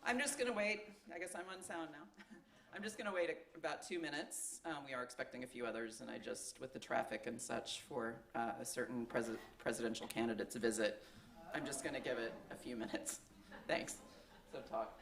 I'm just going to wait. I guess I'm on sound now. I'm just going to wait about 2 minutes. We are expecting a few others, and I just, with the traffic and such for a certain presidential candidate's visit, I'm just going to give it a few minutes. Thanks. So talk.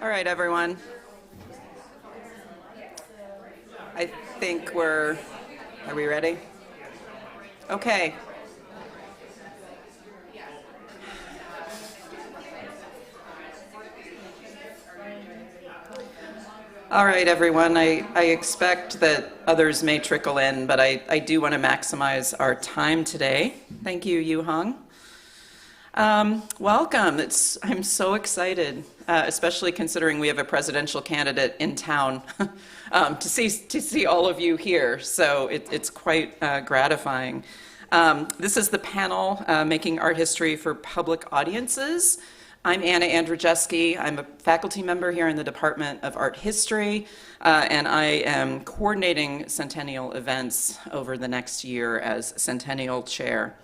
All right, everyone. I think are we ready? Okay. All right, everyone. I expect that others may trickle in, but I do want to maximize our time today. Thank you, Yu Hong. Welcome. I'm so excited, especially considering we have a presidential candidate in town, to see all of you here. So it's quite gratifying. This is the panel, Making Art History for Public Audiences. I'm Andrzejewski. I'm a faculty member here in the Department of Art History, and I am coordinating Centennial Events over the next year as Centennial Chair.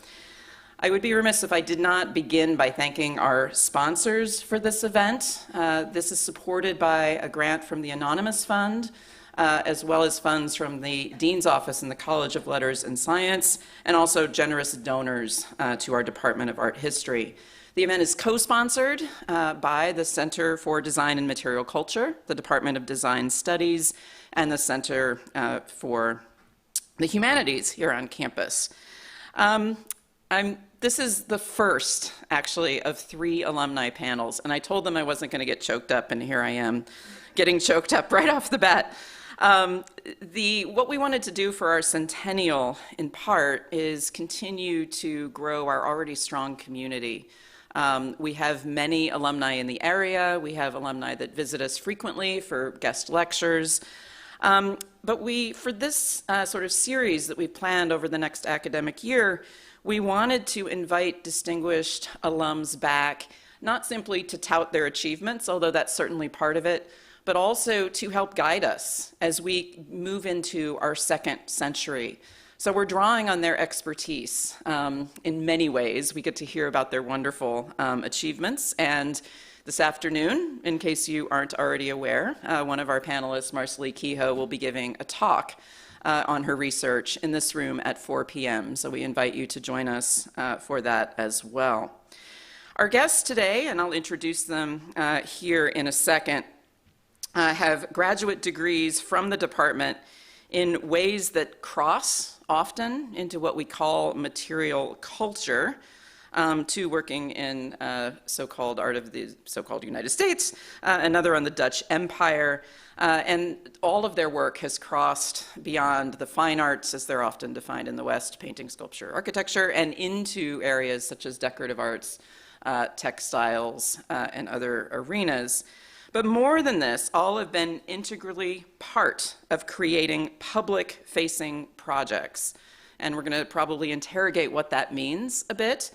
I would be remiss if I did not begin by thanking our sponsors for this event. This is supported by a grant from the Anonymous Fund, as well as funds from the Dean's Office in the College of Letters and Science, and also generous donors to our Department of Art History. The event is co-sponsored by the Center for Design and Material Culture, the Department of Design Studies, and the Center for the Humanities here on campus. This is the first, actually, of 3 alumni panels, and I told them I wasn't going to get choked up, and here I am, getting choked up right off the bat. What we wanted to do for our centennial, in part, is continue to grow our already strong community. We have many alumni in the area. We have alumni that visit us frequently for guest lectures. But for this sort of series that we've planned over the next academic year, we wanted to invite distinguished alums back, not simply to tout their achievements, although that's certainly part of it, but also to help guide us as we move into our second century. So we're drawing on their expertise in many ways. We get to hear about their wonderful achievements. And this afternoon, in case you aren't already aware, one of our panelists, Marsely Kehoe, will be giving a talk on her research in this room at 4 p.m. So we invite you to join us for that as well. Our guests today, and I'll introduce them here in a second, have graduate degrees from the department in ways that cross often into what we call material culture. two working in so-called art of the so-called United States, another on the Dutch Empire, and all of their work has crossed beyond the fine arts, as they're often defined in the West, painting, sculpture, architecture, and into areas such as decorative arts, textiles, and other arenas. But more than this, all have been integrally part of creating public-facing projects. And we're going to probably interrogate what that means a bit.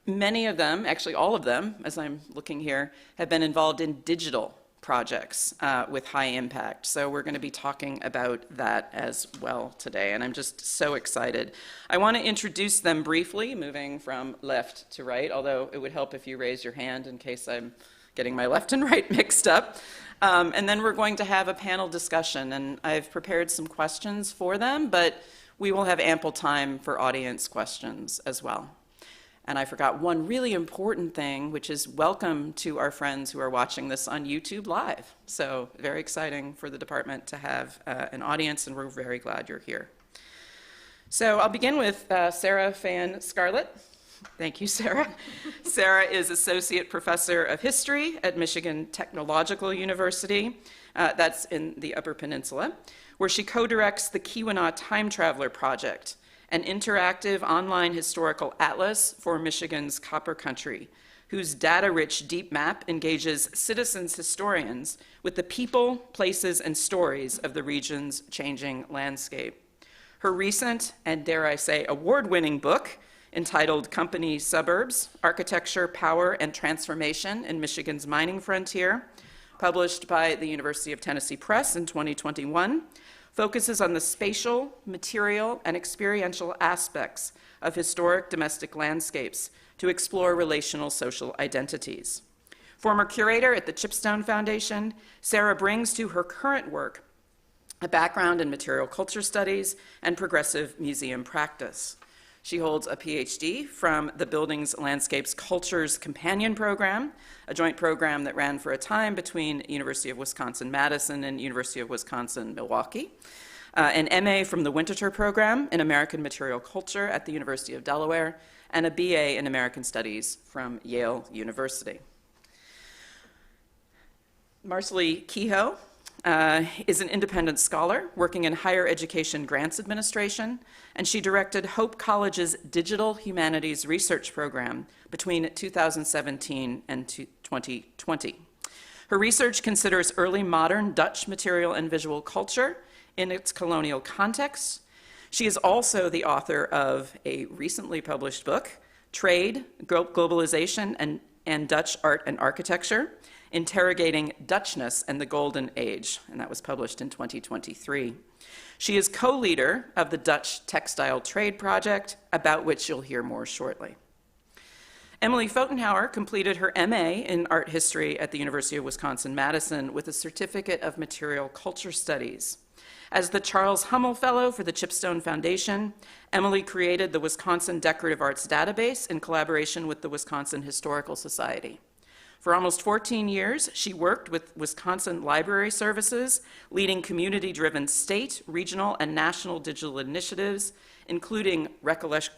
Many of them, actually all of them, as I'm looking here, have been involved in digital projects with high impact. So we're going to be talking about that as well today, and I'm just so excited. I want to introduce them briefly, moving from left to right, although it would help if you raise your hand in case I'm getting my left and right mixed up. And then we're going to have a panel discussion, and I've prepared some questions for them, but we will have ample time for audience questions as well. And I forgot one really important thing, which is welcome to our friends who are watching this on YouTube Live. So very exciting for the department to have an audience, and we're very glad you're here. So I'll begin with Sarah Fayen Scarlett. Thank you, Sarah. Sarah is Associate Professor of History at Michigan Technological University. That's in the Upper Peninsula, where she co-directs the Keweenaw Time Traveler Project, an interactive online historical atlas for Michigan's Copper Country, whose data-rich deep map engages citizens historians with the people, places, and stories of the region's changing landscape. Her recent, and dare I say, award-winning book, entitled Company Suburbs, Architecture, Power, and Transformation in Michigan's Mining Frontier, published by the University of Tennessee Press in 2021, focuses on the spatial, material, and experiential aspects of historic domestic landscapes to explore relational social identities. Former curator at the Chipstone Foundation, Sarah brings to her current work a background in material culture studies and progressive museum practice. She holds a Ph.D. from the Buildings, Landscapes, Cultures Companion Program, a joint program that ran for a time between University of Wisconsin-Madison and University of Wisconsin-Milwaukee, an MA from the Winterthur Program in American Material Culture at the University of Delaware, and a BA in American Studies from Yale University. Marsely Kehoe is an independent scholar working in higher education grants administration, and she directed Hope College's Digital Humanities Research Program between 2017 and 2020. Her research considers early modern Dutch material and visual culture in its colonial context. She is also the author of a recently published book, Trade, Globalization, and Dutch Art and Architecture, Interrogating Dutchness and the Golden Age, and that was published in 2023. She is co-leader of the Dutch Textile Trade Project, about which you'll hear more shortly. Emily Pfotenhauer completed her MA in art history at the University of Wisconsin-Madison with a certificate of material culture studies. As the Charles Hummel Fellow for the Chipstone Foundation, Emily created the Wisconsin Decorative Arts Database in collaboration with the Wisconsin Historical Society. For almost 14 years, she worked with Wisconsin Library Services, leading community-driven state, regional, and national digital initiatives, including Recollection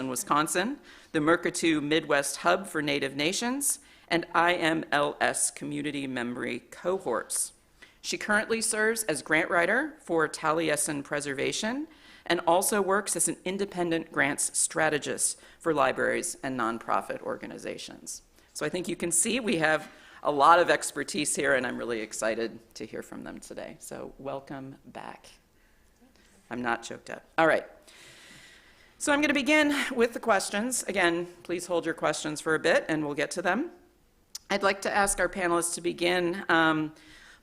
Wisconsin, the Mercatu Midwest Hub for Native Nations, and IMLS Community Memory Cohorts. She currently serves as grant writer for Taliesin Preservation and also works as an independent grants strategist for libraries and nonprofit organizations. So I think you can see we have a lot of expertise here, and I'm really excited to hear from them today. So welcome back. I'm not choked up. All right. So I'm going to begin with the questions. Again, please hold your questions for a bit, and we'll get to them. I'd like to ask our panelists to begin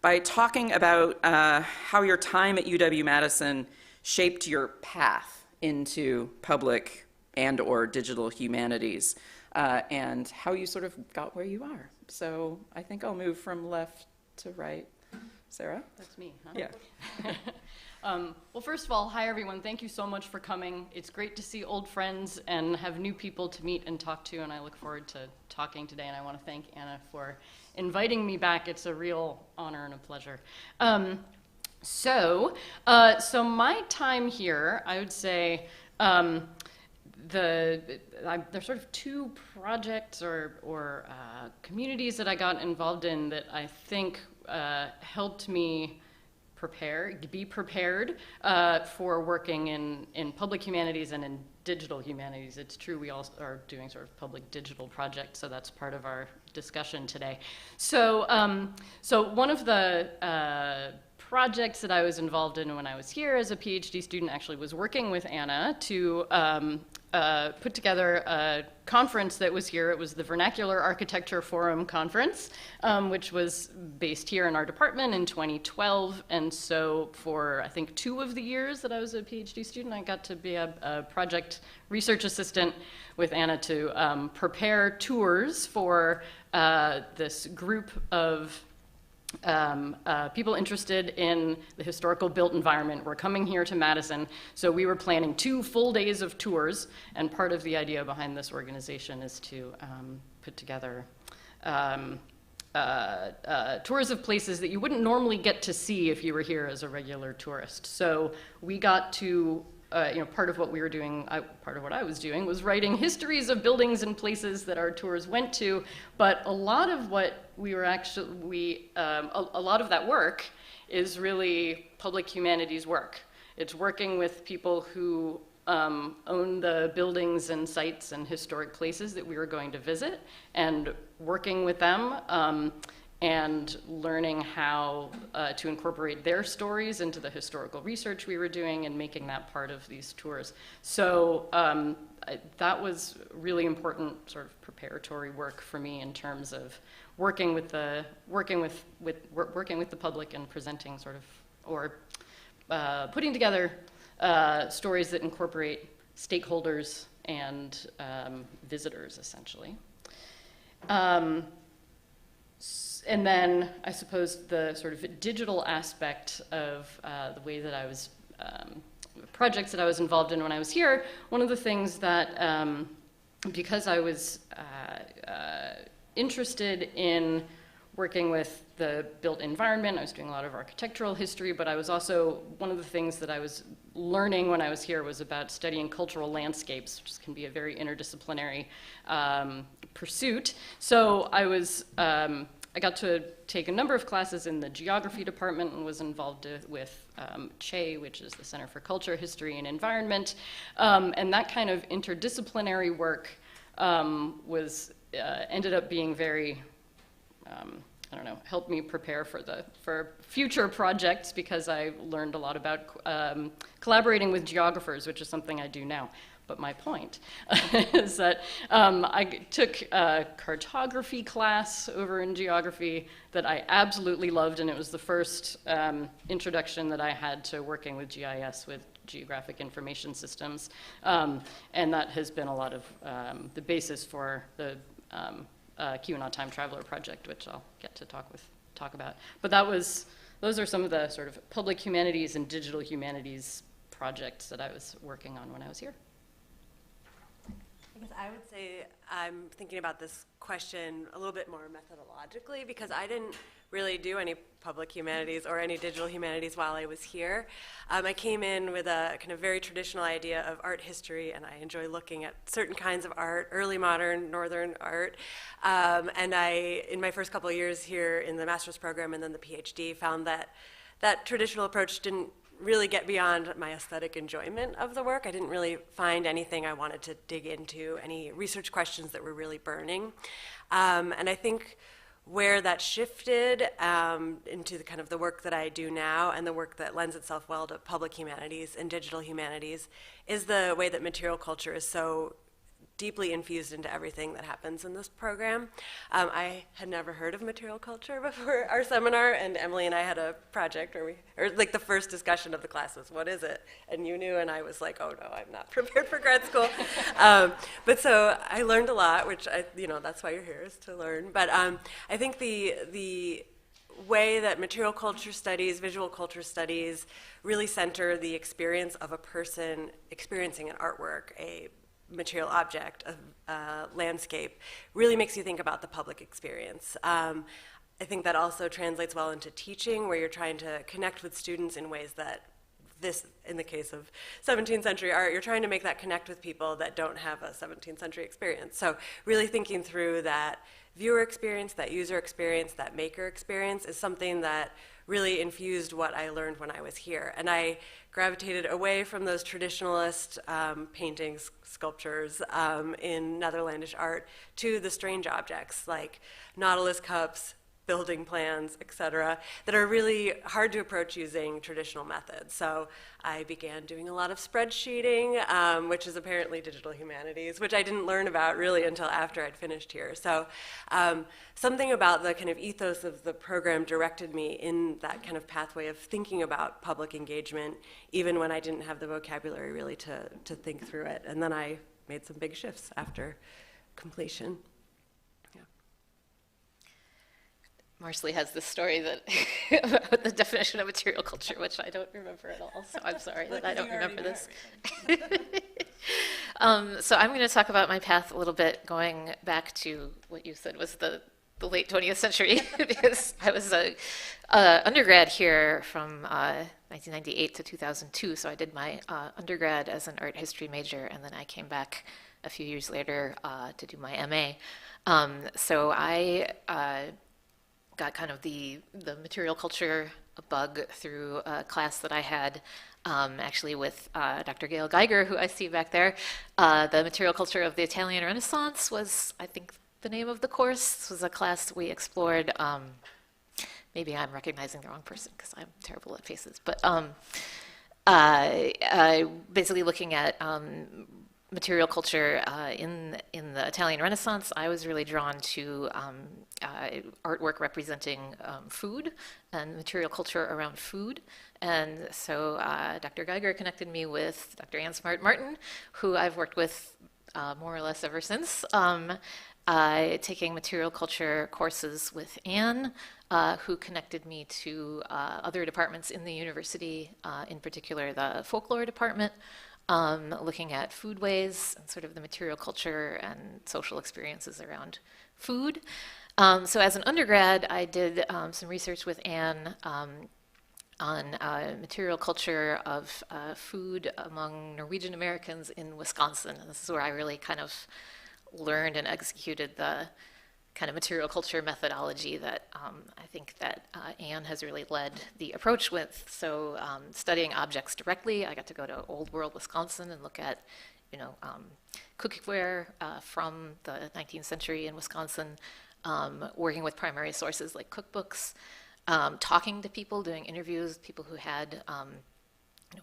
by talking about how your time at UW-Madison shaped your path into public and or digital humanities, and how you sort of got where you are. So I think I'll move from left to right. Sarah? That's me, huh? Yeah. Well, first of all, hi everyone. Thank you so much for coming. It's great to see old friends and have new people to meet and talk to, and I look forward to talking today, and I want to thank Anna for inviting me back. It's a real honor and a pleasure. So my time here, I would say, there's sort of two projects or communities that I got involved in that I think helped me be prepared for working in public humanities and in digital humanities. It's true we all are doing sort of public digital projects, so that's part of our discussion today. So, so one of the projects that I was involved in when I was here as a PhD student actually was working with Anna to put together a conference that was here. It was the Vernacular Architecture Forum Conference, which was based here in our department in 2012. And so for, I think, 2 of the years that I was a PhD student, I got to be a project research assistant with Anna to prepare tours for this group of people interested in the historical built environment were coming here to Madison. So we were planning 2 full days of tours, and part of the idea behind this organization is to put together tours of places that you wouldn't normally get to see if you were here as a regular tourist. So we got to part of what we were doing, part of what I was doing, was writing histories of buildings and places that our tours went to. But a lot of what we were actually, a lot of that work is really public humanities work. It's working with people who own the buildings and sites and historic places that we were going to visit, and working with them and learning how to incorporate their stories into the historical research we were doing and making that part of these tours. So that was really important sort of preparatory work for me in terms of working with the public and presenting sort of, or putting together stories that incorporate stakeholders and visitors, essentially. And then I suppose the sort of digital aspect of the way that I was, projects that I was involved in when I was here, one of the things that, because I was interested in working with the built environment, I was doing a lot of architectural history, but I was also, one of the things that I was learning when I was here was about studying cultural landscapes, which can be a very interdisciplinary pursuit. So I was, I got to take a number of classes in the geography department and was involved with CHE, which is the Center for Culture, History, and Environment. And that kind of interdisciplinary work was ended up being very, I don't know, helped me prepare for future projects, because I learned a lot about collaborating with geographers, which is something I do now. But my point is that I took a cartography class over in geography that I absolutely loved, and it was the first introduction that I had to working with GIS, with geographic information systems. And that has been a lot of the basis for the Kehoe Time Traveler project, which I'll get to talk about. But those are some of the sort of public humanities and digital humanities projects that I was working on when I was here. I guess I would say I'm thinking about this question a little bit more methodologically, because I didn't really do any public humanities or any digital humanities while I was here. I came in with a kind of very traditional idea of art history, and I enjoy looking at certain kinds of art, early modern, northern art. And I, in my first couple of years here in the master's program and then the PhD, found that that traditional approach didn't really get beyond my aesthetic enjoyment of the work. I didn't really find anything I wanted to dig into, any research questions that were really burning. And I think where that shifted into the kind of the work that I do now, and the work that lends itself well to public humanities and digital humanities, is the way that material culture is so deeply infused into everything that happens in this program. I had never heard of material culture before our seminar, and Emily and I had a project or like the first discussion of the class was, what is it? And you knew, and I was like, oh no, I'm not prepared for grad school. But so I learned a lot, which that's why you're here, is to learn. But I think the way that material culture studies, visual culture studies really center the experience of a person experiencing an artwork, a material object, a landscape, really makes you think about the public experience. I think that also translates well into teaching, where you're trying to connect with students in ways that this, in the case of 17th century art, you're trying to make that connect with people that don't have a 17th century experience. So really thinking through that viewer experience, that user experience, that maker experience is something that really infused what I learned when I was here. And I gravitated away from those traditionalist paintings, sculptures in Netherlandish art to the strange objects like Nautilus cups, building plans, et cetera, that are really hard to approach using traditional methods. So I began doing a lot of spreadsheeting, which is apparently digital humanities, which I didn't learn about really until after I'd finished here. So something about the kind of ethos of the program directed me in that kind of pathway of thinking about public engagement, even when I didn't have the vocabulary really to think through it. And then I made some big shifts after completion. Marsely has this story that about the definition of material culture, which I don't remember at all, so I'm sorry that I don't remember this. So I'm going to talk about my path a little bit, going back to what you said was the late 20th century, because I was a undergrad here from 1998 to 2002, so I did my undergrad as an art history major, and then I came back a few years later to do my MA. So I got kind of the material culture bug through a class that I had actually with Dr. Gail Geiger, who I see back there. The material culture of the Italian Renaissance was, I think, the name of the course. This was a class we explored. Maybe I'm recognizing the wrong person because I'm terrible at faces, but basically looking at material culture in the Italian Renaissance. I was really drawn to artwork representing food and material culture around food. And so Dr. Geiger connected me with Dr. Ann Smart Martin, who I've worked with more or less ever since, taking material culture courses with Anne, who connected me to other departments in the university, in particular the folklore department, looking at foodways and sort of the material culture and social experiences around food. So as an undergrad, I did some research with Anne on material culture of food among Norwegian Americans in Wisconsin. And this is where I really kind of learned and executed the kind of material culture methodology that I think that Anne has really led the approach with. So studying objects directly, I got to go to Old World, Wisconsin and look at, cookware from the 19th century in Wisconsin, working with primary sources like cookbooks, talking to people, doing interviews with people who had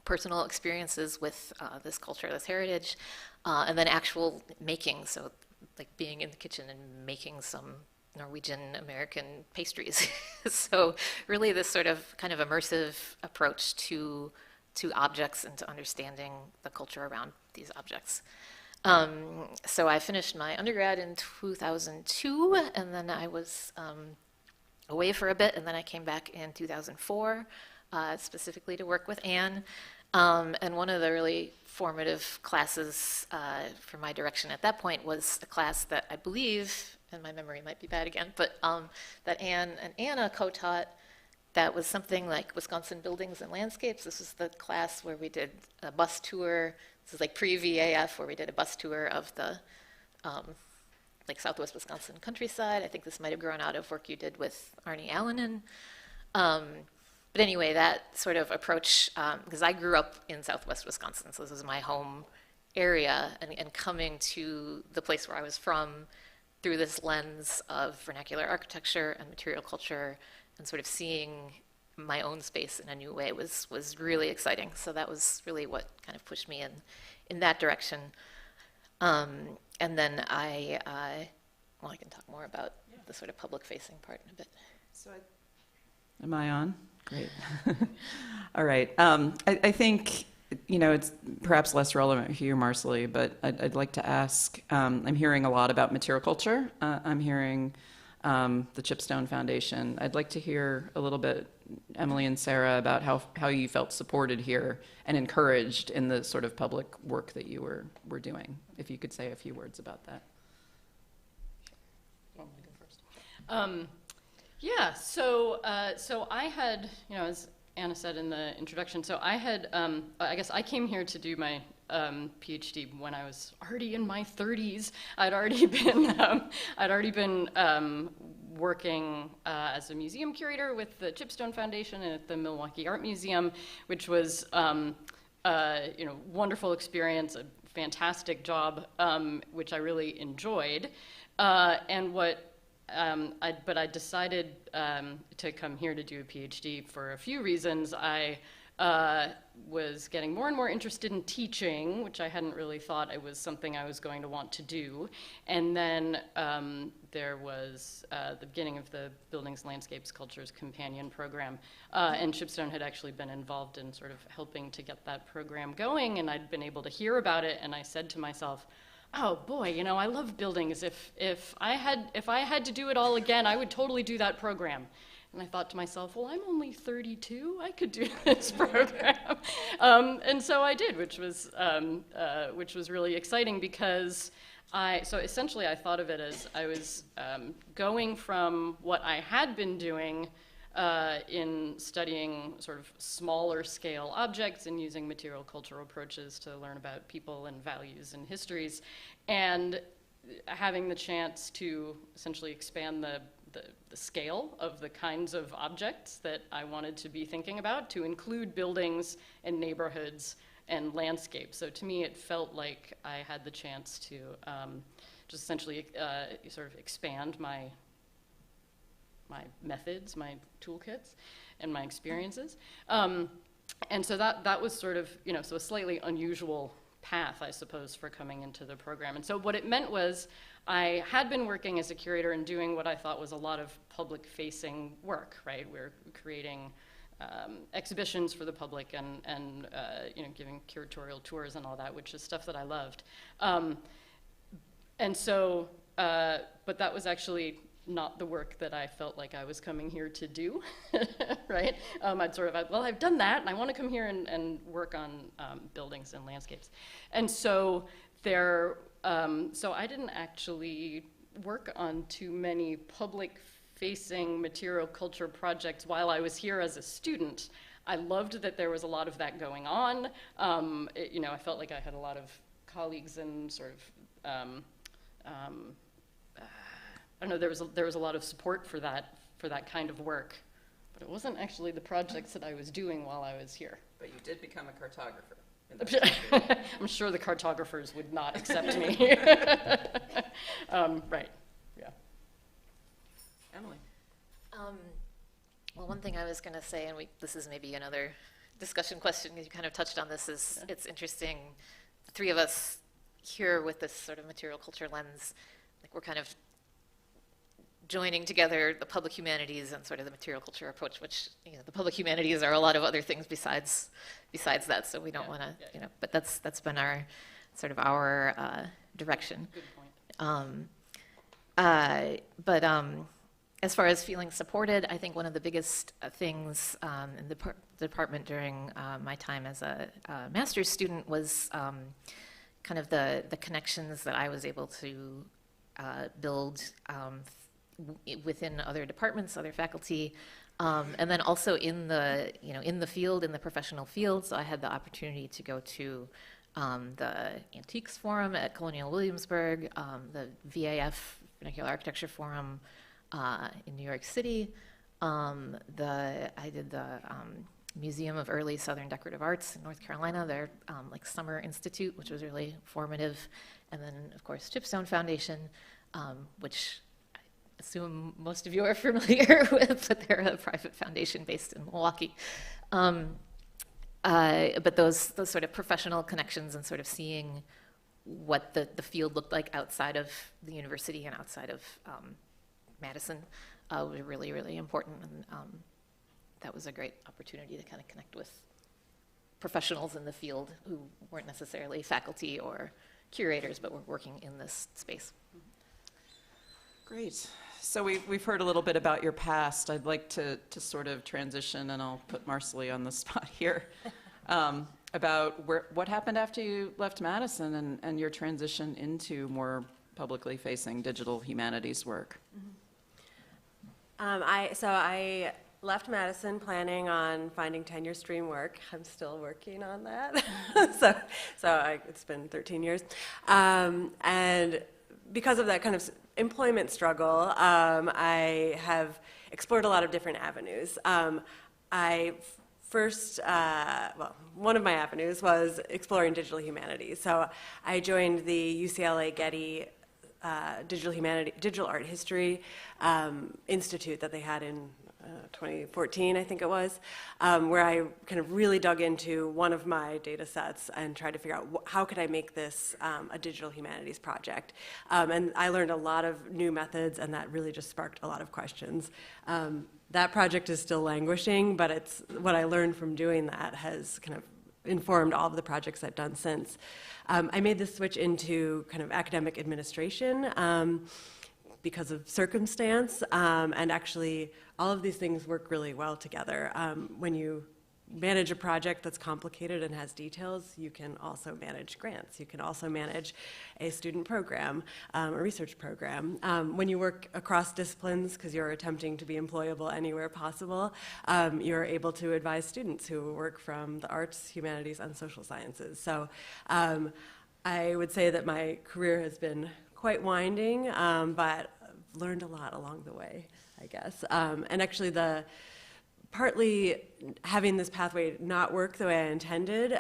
personal experiences with this culture, this heritage, and then actual making, so like being in the kitchen and making some Norwegian American pastries. So really this sort of kind of immersive approach to objects and to understanding the culture around these objects. So I finished my undergrad in 2002, and then I was away for a bit, and then I came back in 2004, specifically to work with Anne. And one of the really formative classes for my direction at that point was a class that I believe, and my memory might be bad again, but that Anne and Anna co-taught. That was something like Wisconsin Buildings and Landscapes. This was the class where we did a bus tour. This is like pre-VAF, where we did a bus tour of the like Southwest Wisconsin countryside. I think this might have grown out of work you did with Arnie Allanen. But anyway, that sort of approach, because I grew up in Southwest Wisconsin, so this was my home area, and coming to the place where I was from through this lens of vernacular architecture and material culture, and sort of seeing my own space in a new way was really exciting. So that was really what kind of pushed me in that direction. And then I can talk more about the sort of public-facing part in a bit. So am I on? Great. All right. I think, it's perhaps less relevant here, Marsely, but I'd like to ask, I'm hearing a lot about material culture. I'm hearing the Chipstone Foundation. I'd like to hear a little bit, Emily and Sarah, about how you felt supported here and encouraged in the sort of public work that you were doing. If you could say a few words about that. You want me to go first? Yeah, so I had, as Anna said in the introduction. So I had, I guess I came here to do my PhD when I was already in my 30s. I'd already been working as a museum curator with the Chipstone Foundation and at the Milwaukee Art Museum, which was wonderful experience, a fantastic job, which I really enjoyed. But I decided to come here to do a PhD for a few reasons. I was getting more and more interested in teaching, which I hadn't really thought it was something I was going to want to do. And then there was the beginning of the Buildings, Landscapes, Cultures Companion program. And Chipstone had actually been involved in sort of helping to get that program going, and I'd been able to hear about it, and I said to myself, oh boy, I love buildings. If I had to do it all again, I would totally do that program. And I thought to myself, well, I'm only 32. I could do this program. And so I did, which was really exciting because so essentially I thought of it as I was going from what I had been doing in studying sort of smaller scale objects and using material cultural approaches to learn about people and values and histories, and having the chance to essentially expand the scale of the kinds of objects that I wanted to be thinking about to include buildings and neighborhoods and landscapes. So to me, it felt like I had the chance to just essentially sort of expand my methods, my toolkits, and my experiences. And so that was sort of, so a slightly unusual path, I suppose, for coming into the program. And so what it meant was I had been working as a curator and doing what I thought was a lot of public-facing work, right? We're creating exhibitions for the public and giving curatorial tours and all that, which is stuff that I loved. And so, but that was actually not the work that I felt like I was coming here to do, right? I'd sort of, well, I've done that, and I want to come here and work on buildings and landscapes. And so so I didn't actually work on too many public-facing material culture projects while I was here as a student. I loved that there was a lot of that going on. I felt like I had a lot of colleagues and sort of I don't know, there was a lot of support for that kind of work, but it wasn't actually the projects that I was doing while I was here. But you did become a cartographer. I'm sure the cartographers would not accept me. Right, yeah. Emily. Well, one thing I was going to say, and this is maybe another discussion question, you kind of touched on this, is It's interesting, the three of us here with this sort of material culture lens, like we're kind of joining together the public humanities and sort of the material culture approach, which, the public humanities are a lot of other things besides that, so we don't want to, but that's been our sort of our direction. Good point. But as far as feeling supported, I think one of the biggest things in the department during my time as a master's student was kind of the connections that I was able to build within other departments, other faculty, and then also in the field, in the professional field. So I had the opportunity to go to the Antiques Forum at Colonial Williamsburg, the VAF, Vernacular Architecture Forum in New York City. I did the Museum of Early Southern Decorative Arts in North Carolina, their summer institute, which was really formative. And then, of course, Chipstone Foundation, which I assume most of you are familiar with, but they're a private foundation based in Milwaukee. But those sort of professional connections and sort of seeing what the field looked like outside of the university and outside of Madison was really, really important. And that was a great opportunity to kind of connect with professionals in the field who weren't necessarily faculty or curators, but were working in this space. Great. So we've heard a little bit about your past. I'd like to sort of transition, and I'll put Marsely on the spot here, about what happened after you left Madison and your transition into more publicly facing digital humanities work. I left Madison planning on finding tenure stream work. I'm still working on that. It's been 13 years. And because of that kind of employment struggle, I have explored a lot of different avenues. One of my avenues was exploring digital humanities. So I joined the UCLA Getty Digital Art History Institute that they had in 2014, I think it was, where I kind of really dug into one of my data sets and tried to figure out how could I make this a digital humanities project. And I learned a lot of new methods, and that really just sparked a lot of questions. That project is still languishing, but it's what I learned from doing that has kind of informed all of the projects I've done since. I made this switch into kind of academic administration because of circumstance, and actually all of these things work really well together. When you manage a project that's complicated and has details, you can also manage grants. You can also manage a student program, a research program. When you work across disciplines, because you're attempting to be employable anywhere possible, you're able to advise students who work from the arts, humanities, and social sciences. So I would say that my career has been quite winding, but I've learned a lot along the way, I guess. And actually partly having this pathway not work the way I intended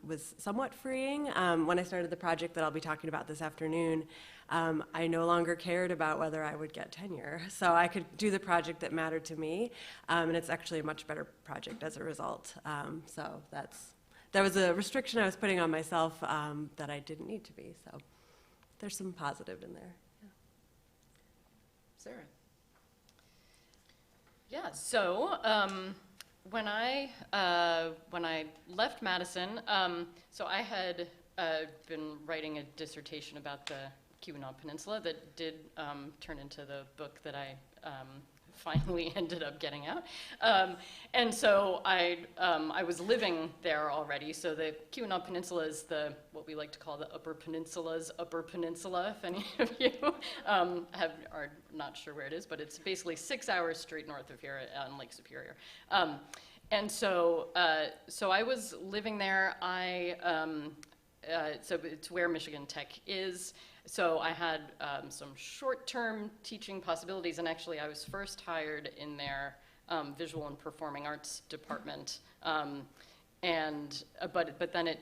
was somewhat freeing. When I started the project that I'll be talking about this afternoon, I no longer cared about whether I would get tenure. So I could do the project that mattered to me, and it's actually a much better project as a result. So that was a restriction I was putting on myself that I didn't need to be. So there's some positive in there. Yeah. Sarah. Yeah, so when I left Madison, so I had been writing a dissertation about the Kehoe Peninsula that did turn into the book that I finally ended up getting out. And so I was living there already. So the Kehoe Peninsula is what we like to call the Upper Peninsula's Upper Peninsula, if any of you are not sure where it is, but it's basically 6 hours straight north of here on Lake Superior. And so I was living there. So it's where Michigan Tech is. So I had some short-term teaching possibilities, and actually I was first hired in their visual and performing arts department, but then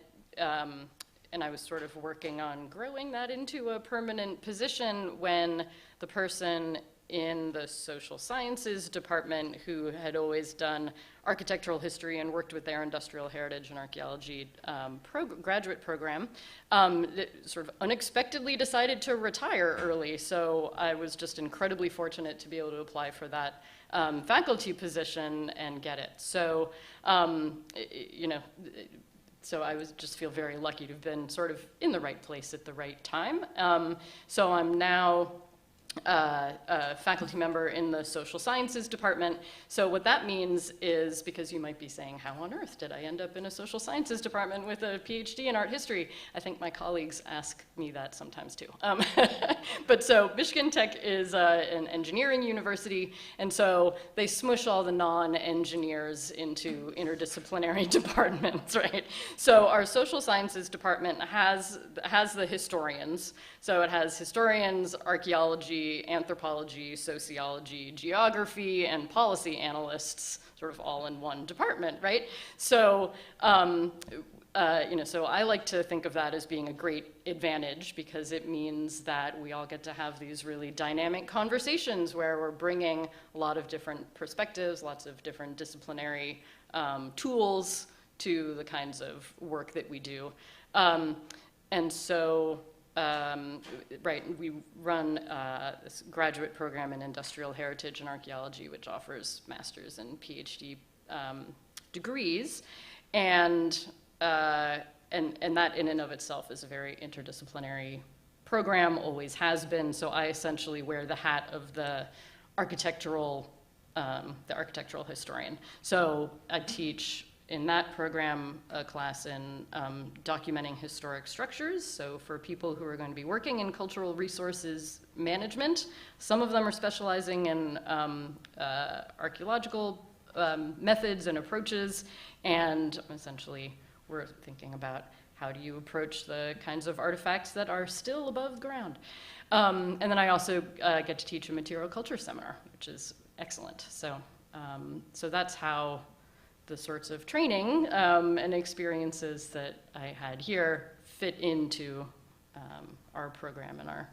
and I was sort of working on growing that into a permanent position when the person in the social sciences department who had always done architectural history and worked with their industrial heritage and archaeology graduate program sort of unexpectedly decided to retire early. So I was just incredibly fortunate to be able to apply for that faculty position and get it. So, so I just feel very lucky to have been sort of in the right place at the right time. So I'm now a faculty member in the social sciences department. So what that means is, because you might be saying, how on earth did I end up in a social sciences department with a Ph.D. in art history? I think my colleagues ask me that sometimes too. But so Michigan Tech is an engineering university, and so they smush all the non-engineers into interdisciplinary departments, right? So our social sciences department has the historians. So it has historians, archaeology, anthropology, sociology, geography, and policy analysts, sort of all in one department, right? So, so I like to think of that as being a great advantage, because it means that we all get to have these really dynamic conversations where we're bringing a lot of different perspectives, lots of different disciplinary tools to the kinds of work that we do. And so, we run this graduate program in industrial heritage and archaeology, which offers master's and PhD degrees, and that in and of itself is a very interdisciplinary program, always has been. So I essentially wear the hat of the architectural historian. So I teach in that program a class in documenting historic structures. So for people who are going to be working in cultural resources management, some of them are specializing in archaeological methods and approaches, and essentially we're thinking about how do you approach the kinds of artifacts that are still above ground. And then I also get to teach a material culture seminar, which is excellent. So, so that's how the sorts of training and experiences that I had here fit into our program and our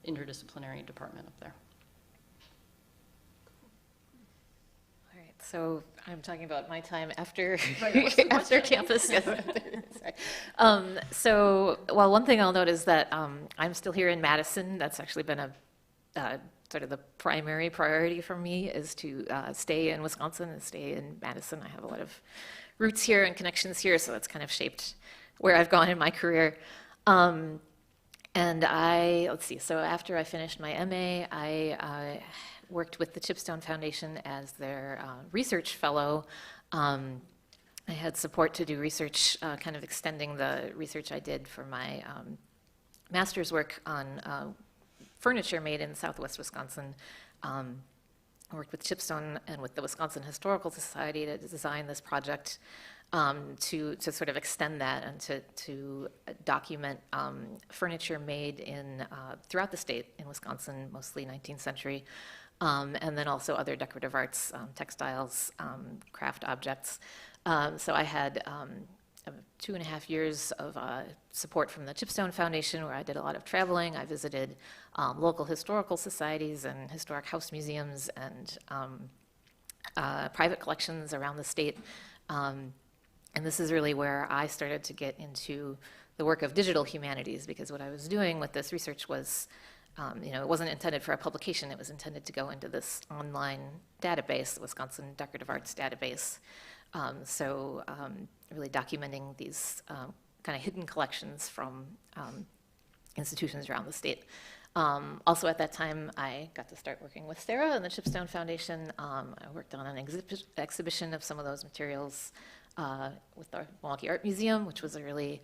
interdisciplinary department up there. All right, so I'm talking about my time after Right, what's the after campus. Yes. Sorry. So, well, one thing I'll note is that I'm still here in Madison. That's actually been a sort of the primary priority for me is to stay in Wisconsin and stay in Madison. I have a lot of roots here and connections here, so that's kind of shaped where I've gone in my career. And let's see, so after I finished my MA, I worked with the Chipstone Foundation as their research fellow. I had support to do research, kind of extending the research I did for my master's work on furniture made in Southwest Wisconsin. I worked with Chipstone and with the Wisconsin Historical Society to design this project to sort of extend that and to document furniture made in throughout the state in Wisconsin, mostly 19th century, and then also other decorative arts, textiles, craft objects. So I had 2.5 years of support from the Chipstone Foundation, where I did a lot of traveling. I visited local historical societies and historic house museums and private collections around the state. And this is really where I started to get into the work of digital humanities, because what I was doing with this research was, it wasn't intended for a publication. It was intended to go into this online database, the Wisconsin Decorative Arts database. So really documenting these kind of hidden collections from institutions around the state. Also at that time, I got to start working with Sarah and the Chipstone Foundation. I worked on an exhibition of some of those materials with the Milwaukee Art Museum, which was a really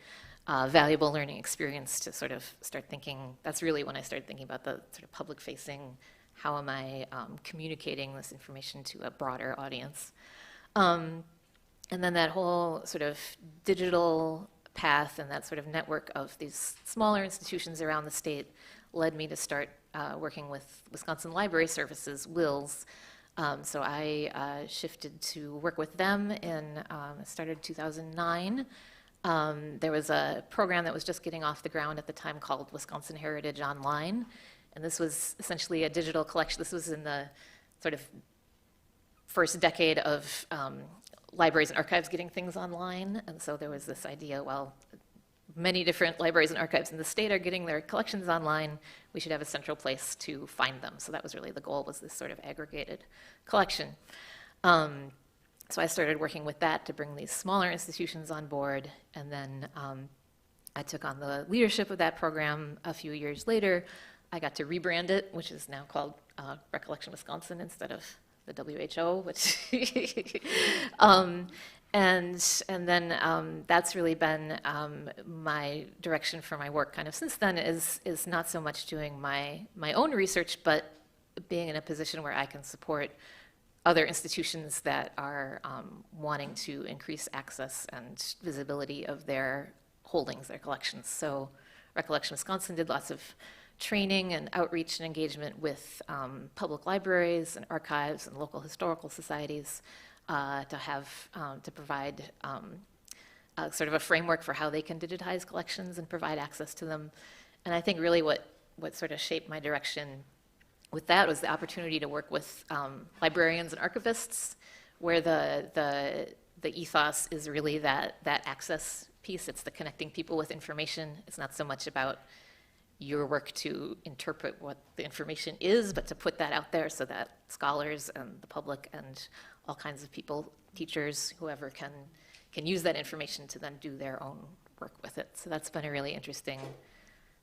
valuable learning experience to sort of start thinking. That's really when I started thinking about the sort of public-facing, how am I communicating this information to a broader audience. And then that whole sort of digital path and that sort of network of these smaller institutions around the state led me to start working with Wisconsin Library Services, WILS. So I shifted to work with them started 2009. There was a program that was just getting off the ground at the time called Wisconsin Heritage Online. And this was essentially a digital collection. This was in the sort of first decade of libraries and archives getting things online. And so there was this idea, well, many different libraries and archives in the state are getting their collections online. We should have a central place to find them. So that was really the goal, was this sort of aggregated collection. So I started working with that to bring these smaller institutions on board. And then I took on the leadership of that program a few years later. I got to rebrand it, which is now called Recollection Wisconsin instead of the WHO, which and then that's really been my direction for my work kind of since then is not so much doing my own research, but being in a position where I can support other institutions that are wanting to increase access and visibility of their holdings, their collections. So Recollection Wisconsin did lots of training and outreach and engagement with public libraries and archives and local historical societies to provide sort of a framework for how they can digitize collections and provide access to them. And I think really what sort of shaped my direction with that was the opportunity to work with librarians and archivists, where the ethos is really that access piece. It's the connecting people with information. It's not so much about your work to interpret what the information is, but to put that out there so that scholars and the public and all kinds of people, teachers, whoever can use that information to then do their own work with it. So that's been a really interesting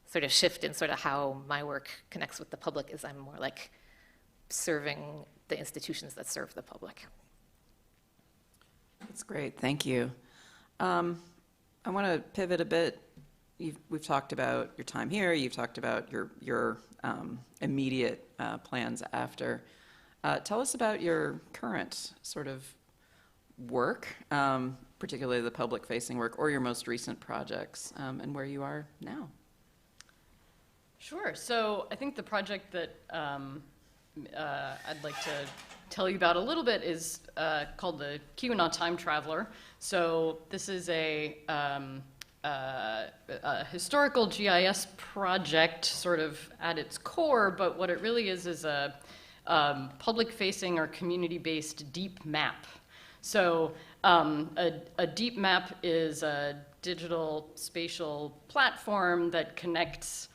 sort of shift in sort of how my work connects with the public, is I'm more like serving the institutions that serve the public. That's great, thank you. I want to pivot a bit. We've talked about your time here. You've talked about your immediate plans after. Tell us about your current sort of work, particularly the public-facing work, or your most recent projects, and where you are now. Sure. So I think the project that I'd like to tell you about a little bit is called the Kehoe Time Traveler. So this is a historical GIS project sort of at its core, but what it really is a public-facing or community-based deep map. So a deep map is a digital spatial platform that connects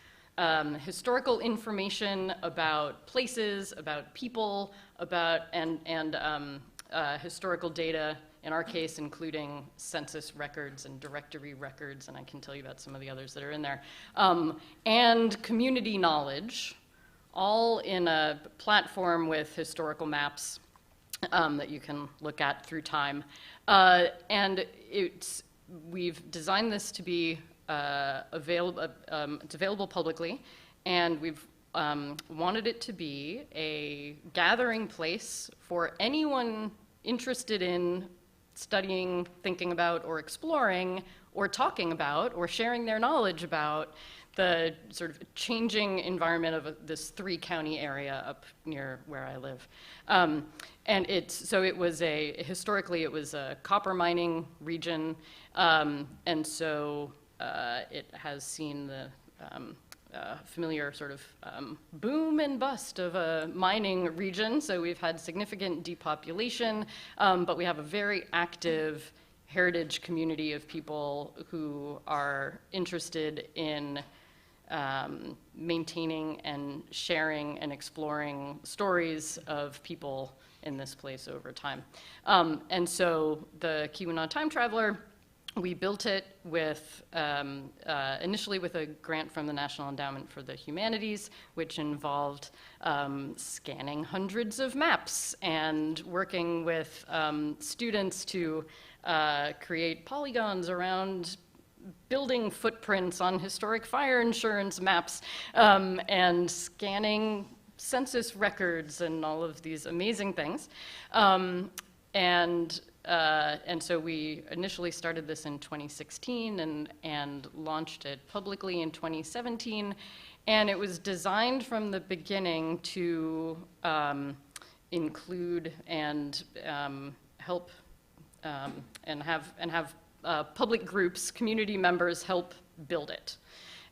historical information about places, about people, and historical data, in our case, including census records and directory records, and I can tell you about some of the others that are in there, and community knowledge, all in a platform with historical maps that you can look at through time. And we've designed this to be it's available publicly, and we've wanted it to be a gathering place for anyone interested in studying, thinking about, or exploring, or talking about, or sharing their knowledge about the sort of changing environment of this 3-county area up near where I live. And historically it was a copper mining region, and so it has seen the familiar sort of boom and bust of a mining region. So we've had significant depopulation, but we have a very active heritage community of people who are interested in maintaining and sharing and exploring stories of people in this place over time. And so the Kehoe Time Traveler, we built it with, initially with a grant from the National Endowment for the Humanities, which involved scanning hundreds of maps and working with students to create polygons around building footprints on historic fire insurance maps, and scanning census records and all of these amazing things. And so we initially started this in 2016 and launched it publicly in 2017. And it was designed from the beginning to include and help and have public groups, community members help build it.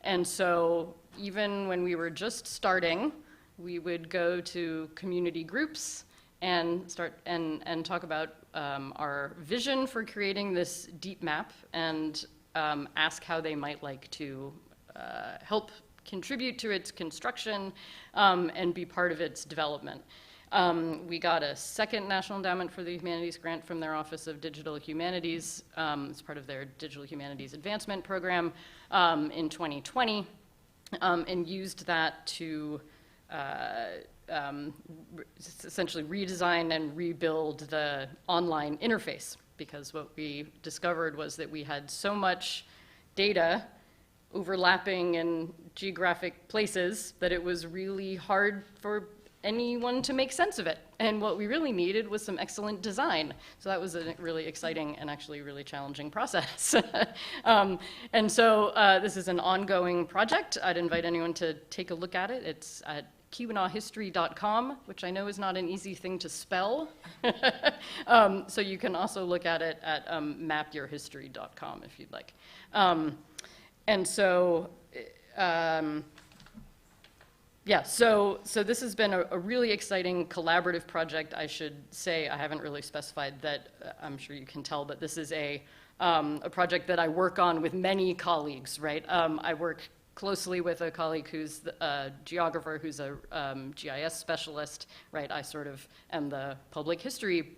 And so even when we were just starting, we would go to community groups and start and talk about our vision for creating this deep map and ask how they might like to help contribute to its construction and be part of its development. We got a second National Endowment for the Humanities grant from their Office of Digital Humanities as part of their Digital Humanities Advancement Program in 2020, and used that to essentially redesign and rebuild the online interface, because what we discovered was that we had so much data overlapping in geographic places that it was really hard for anyone to make sense of it. And what we really needed was some excellent design. So that was a really exciting and actually really challenging process. And so this is an ongoing project. I'd invite anyone to take a look at it. It's at KehoeHistory.com, which I know is not an easy thing to spell. So you can also look at it at mapyourhistory.com if you'd like. And so, yeah, so this has been a really exciting collaborative project. I should say, I haven't really specified that, I'm sure you can tell, but this is a project that I work on with many colleagues, right? I work closely with a colleague who's a geographer, who's a GIS specialist, right? I sort of am the public history,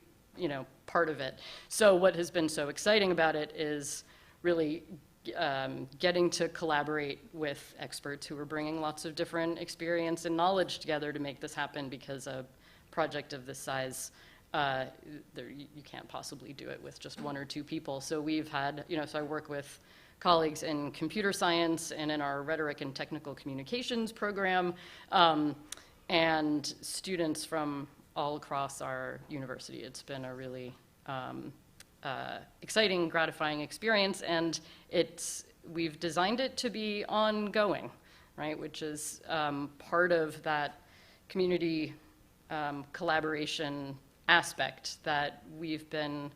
part of it. So what has been so exciting about it is really getting to collaborate with experts who are bringing lots of different experience and knowledge together to make this happen, because a project of this size, you can't possibly do it with just one or two people. So we've had, so I work with colleagues in computer science and in our rhetoric and technical communications program, and students from all across our university. It's been a really exciting, gratifying experience, and we've designed it to be ongoing, right? Which is part of that community collaboration aspect that we've been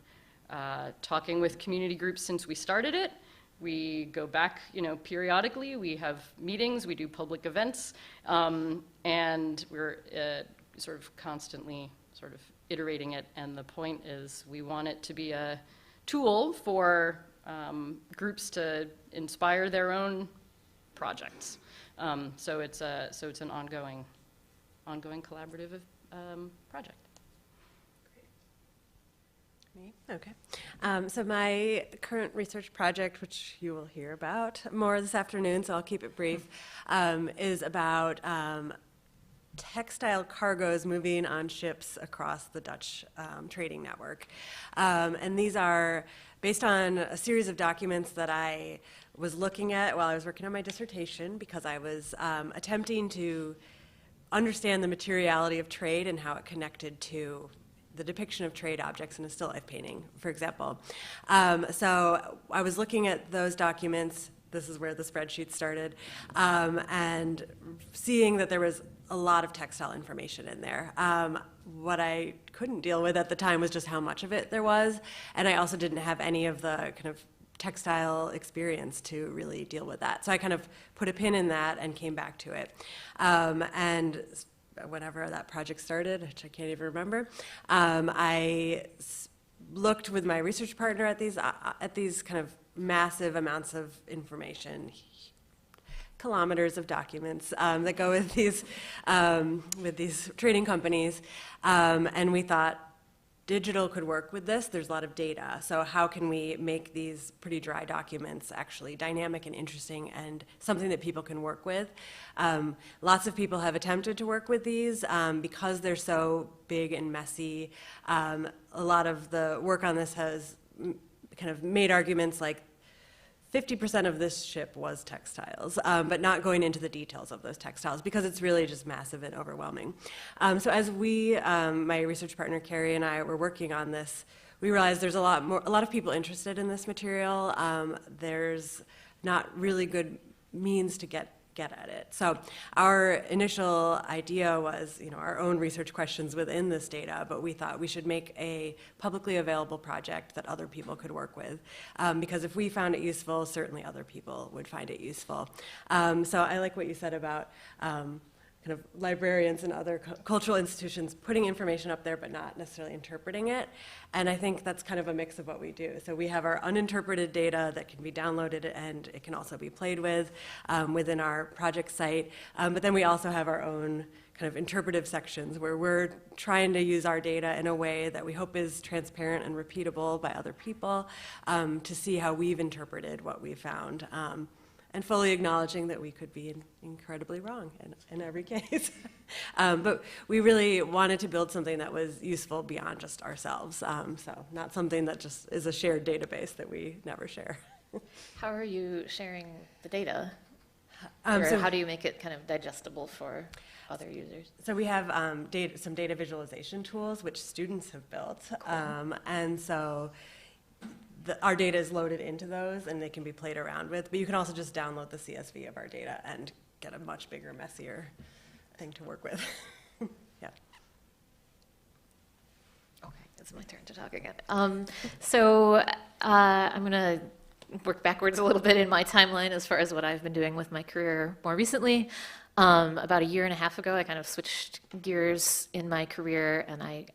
talking with community groups since we started it. We go back, periodically. We have meetings, we do public events, and we're sort of constantly sort of iterating it. And the point is, we want it to be a tool for groups to inspire their own projects. So it's an ongoing collaborative project. Me? Okay. So my current research project, which you will hear about more this afternoon, so I'll keep it brief, is about textile cargoes moving on ships across the Dutch trading network. And these are based on a series of documents that I was looking at while I was working on my dissertation, because I was attempting to understand the materiality of trade and how it connected to the depiction of trade objects in a still life painting, for example. So I was looking at those documents. This is where the spreadsheet started, and seeing that there was a lot of textile information in there. What I couldn't deal with at the time was just how much of it there was, and I also didn't have any of the kind of textile experience to really deal with that. So I kind of put a pin in that and came back to it. And whenever that project started, which I can't even remember, I looked with my research partner at these kind of massive amounts of information, kilometers of documents that go with these trading companies, and we thought digital could work with this. There's a lot of data, so how can we make these pretty dry documents actually dynamic and interesting and something that people can work with? Lots of people have attempted to work with these because they're so big and messy. A lot of the work on this has kind of made arguments like 50% of this ship was textiles, but not going into the details of those textiles because it's really just massive and overwhelming. So as my research partner Carrie and I were working on this, we realized there's a lot of people interested in this material. There's not really good means to get at it. So our initial idea was, our own research questions within this data, but we thought we should make a publicly available project that other people could work with, because if we found it useful, certainly other people would find it useful. So I like what you said about kind of librarians and other cultural institutions putting information up there but not necessarily interpreting it. And I think that's kind of a mix of what we do. So we have our uninterpreted data that can be downloaded and it can also be played with within our project site. But then we also have our own kind of interpretive sections where we're trying to use our data in a way that we hope is transparent and repeatable by other people to see how we've interpreted what we found. And fully acknowledging that we could be incredibly wrong in every case. But we really wanted to build something that was useful beyond just ourselves. So not something that just is a shared database that we never share. How are you sharing the data? So how do you make it kind of digestible for other users? So we have some data visualization tools which students have built. Cool. And so our data is loaded into those and they can be played around with, but you can also just download the CSV of our data and get a much bigger, messier thing to work with. Yeah. Okay, it's my turn to talk again. So I'm going to work backwards a little bit in my timeline as far as what I've been doing with my career more recently. About a year and a half ago, I kind of switched gears in my career and I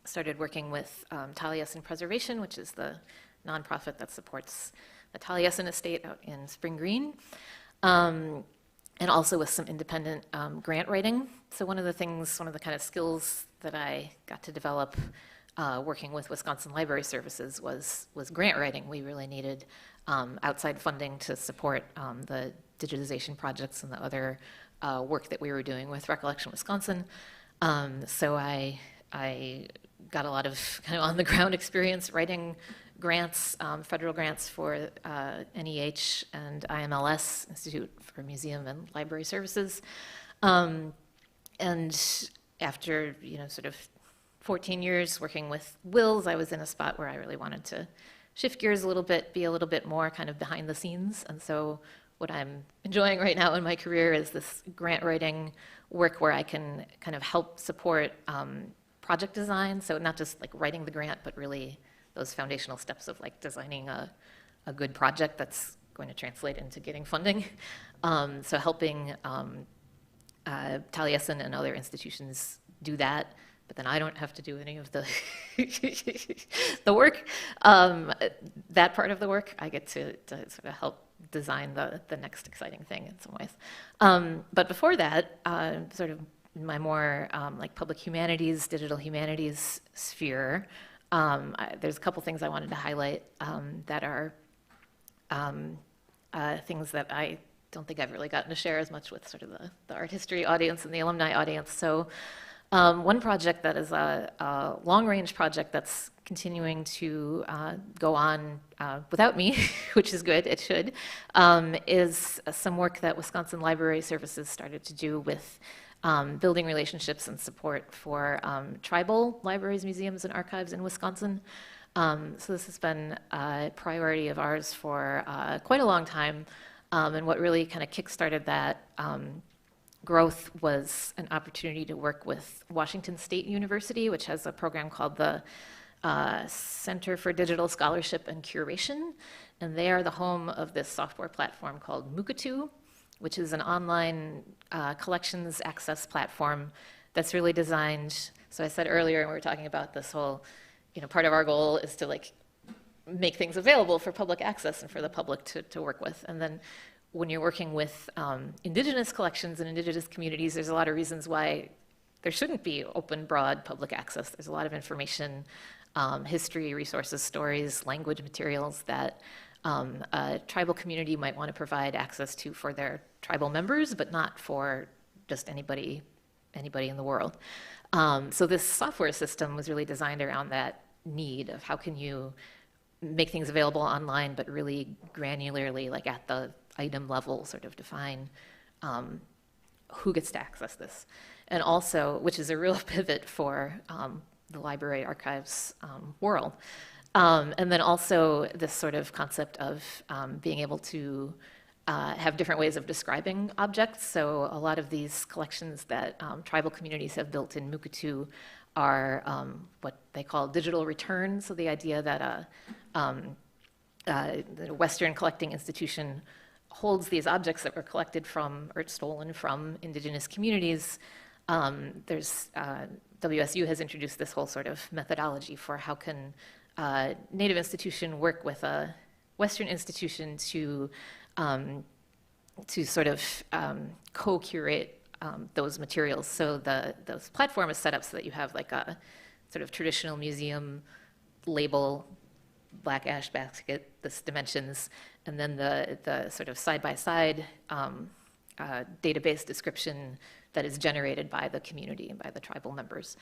started working with Taliesin Preservation, which is the nonprofit that supports the Taliesin estate out in Spring Green, and also with some independent grant writing. So one of the kind of skills that I got to develop working with Wisconsin Library Services was grant writing. We really needed outside funding to support the digitization projects and the other work that we were doing with Recollection Wisconsin. So I got a lot of kind of on-the-ground experience writing grants, federal grants for NEH and IMLS, Institute for Museum and Library Services. And after, sort of 14 years working with Wills, I was in a spot where I really wanted to shift gears a little bit, be a little bit more kind of behind the scenes. And so what I'm enjoying right now in my career is this grant writing work where I can kind of help support project design. So not just like writing the grant, but really those foundational steps of like designing a good project that's going to translate into getting funding. So helping Taliesin and other institutions do that, but then I don't have to do any of the the work. That part of the work, I get to sort of help design the next exciting thing in some ways. But before that, sort of in my more like public humanities, digital humanities sphere, there's a couple things I wanted to highlight that are things that I don't think I've really gotten to share as much with sort of the art history audience and the alumni audience. So one project that is a long-range project that's continuing to go on without me, which is good, it should, is some work that Wisconsin Library Services started to do with building relationships and support for tribal libraries, museums, and archives in Wisconsin. So this has been a priority of ours for quite a long time, and what really kind of kickstarted that growth was an opportunity to work with Washington State University, which has a program called the Center for Digital Scholarship and Curation, and they are the home of this software platform called Mukato, which is an online collections access platform that's really designed. So I said earlier, when we were talking about this whole, part of our goal is to like make things available for public access and for the public to work with. And then when you're working with indigenous collections and indigenous communities, there's a lot of reasons why there shouldn't be open, broad public access. There's a lot of information, history, resources, stories, language materials that a tribal community might want to provide access to for their tribal members, but not for just anybody in the world. So this software system was really designed around that need of how can you make things available online, but really granularly, like at the item level, sort of define who gets to access this. And also, which is a real pivot for the library archives world. And then also this sort of concept of being able to have different ways of describing objects. So a lot of these collections that tribal communities have built in Mukato are what they call digital returns. So the idea that the Western collecting institution holds these objects that were collected from or stolen from indigenous communities. WSU has introduced this whole sort of methodology for how can Native institution work with a Western institution to sort of co-curate those materials. So the platform is set up so that you have like a sort of traditional museum label, black ash basket, this dimensions, and then the sort of side-by-side database description that is generated by the community and by the tribal members.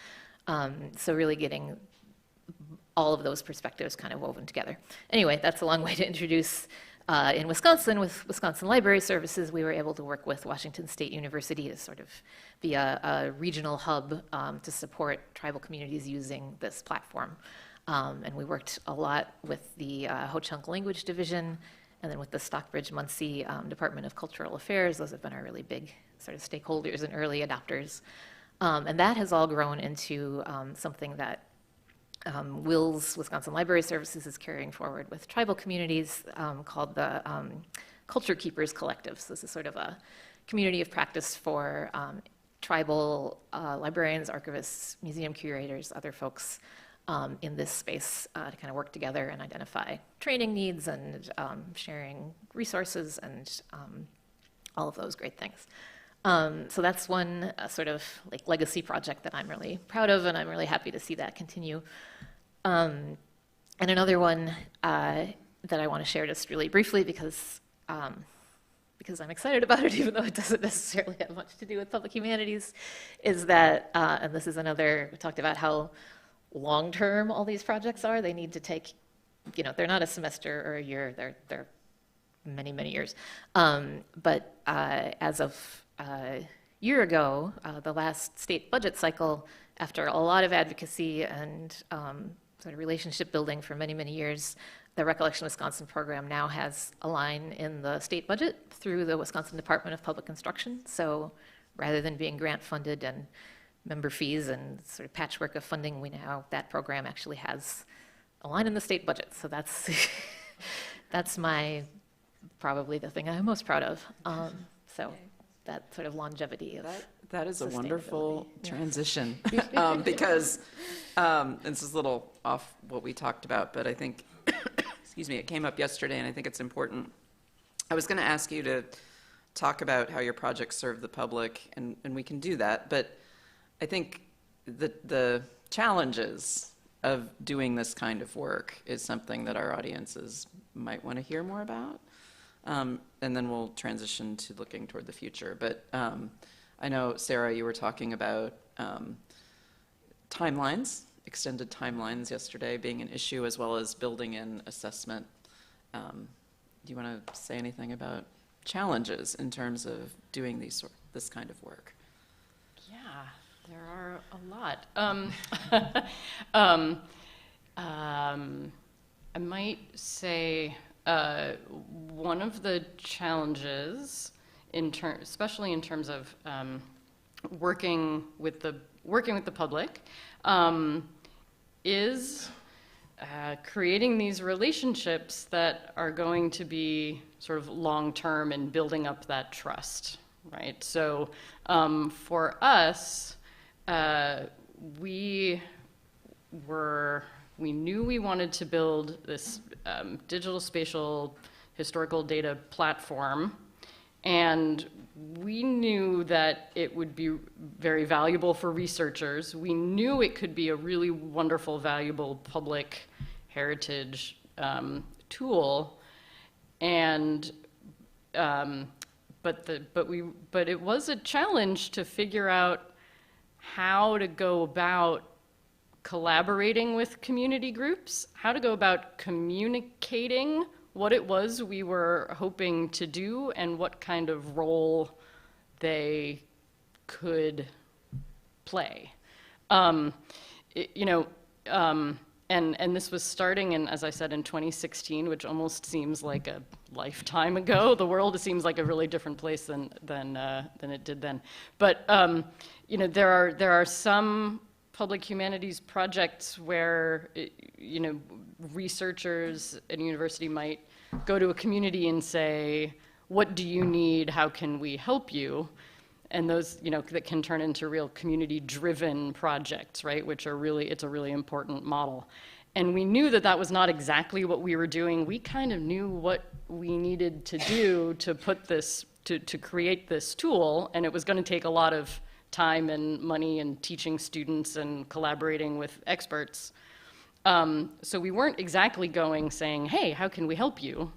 So really getting all of those perspectives kind of woven together. Anyway, that's a long way to introduce. In Wisconsin, with Wisconsin Library Services, we were able to work with Washington State University to sort of be a regional hub to support tribal communities using this platform. And we worked a lot with the Ho-Chunk Language Division, and then with the Stockbridge-Muncie Department of Cultural Affairs. Those have been our really big sort of stakeholders and early adopters. And that has all grown into something that Wills, Wisconsin Library Services, is carrying forward with tribal communities called the Culture Keepers Collective. So this is sort of a community of practice for tribal librarians, archivists, museum curators, other folks in this space to kind of work together and identify training needs and sharing resources and all of those great things. So that's one sort of like legacy project that I'm really proud of, and I'm really happy to see that continue. And another one that I want to share just really briefly because I'm excited about it, even though it doesn't necessarily have much to do with public humanities, is that, and this is another, we talked about how long-term all these projects are. They need to take, they're not a semester or a year, they're many, many years. But as of year ago, the last state budget cycle, after a lot of advocacy and sort of relationship building for many, many years, the Recollection Wisconsin program now has a line in the state budget through the Wisconsin Department of Public Instruction. So rather than being grant funded and member fees and sort of patchwork of funding, that program actually has a line in the state budget. So that's that's probably the thing I'm most proud of. So that sort of longevity of That is a wonderful sustainability. transition because this is a little off what we talked about, but I think, excuse me, it came up yesterday and I think it's important. I was going to ask you to talk about how your projects serve the public, and we can do that, but I think the challenges of doing this kind of work is something that our audiences might want to hear more about. And then we'll transition to looking toward the future. But I know, Sarah, you were talking about timelines, extended timelines yesterday being an issue, as well as building in assessment. Do you want to say anything about challenges in terms of doing this kind of work? Yeah, there are a lot. I might say one of the challenges, especially in terms of working with the public, is creating these relationships that are going to be sort of long-term and building up that trust, right? So for us, we knew we wanted to build this digital spatial historical data platform, and we knew that it would be very valuable for researchers. We knew it could be a really wonderful, valuable public heritage tool, and but it was a challenge to figure out how to go about collaborating with community groups, how to go about communicating what it was we were hoping to do and what kind of role they could play. And this was starting in, as I said, in 2016, which almost seems like a lifetime ago. The world seems like a really different place than it did then. But there are some public humanities projects where researchers at a university might go to a community and say, "What do you need? How can we help you?" And those, that can turn into real community-driven projects, right? It's a really important model. And we knew that was not exactly what we were doing. We kind of knew what we needed to do to put this, to create this tool, and it was going to take a lot of time and money and teaching students and collaborating with experts. So we weren't exactly saying, "Hey, how can we help you?"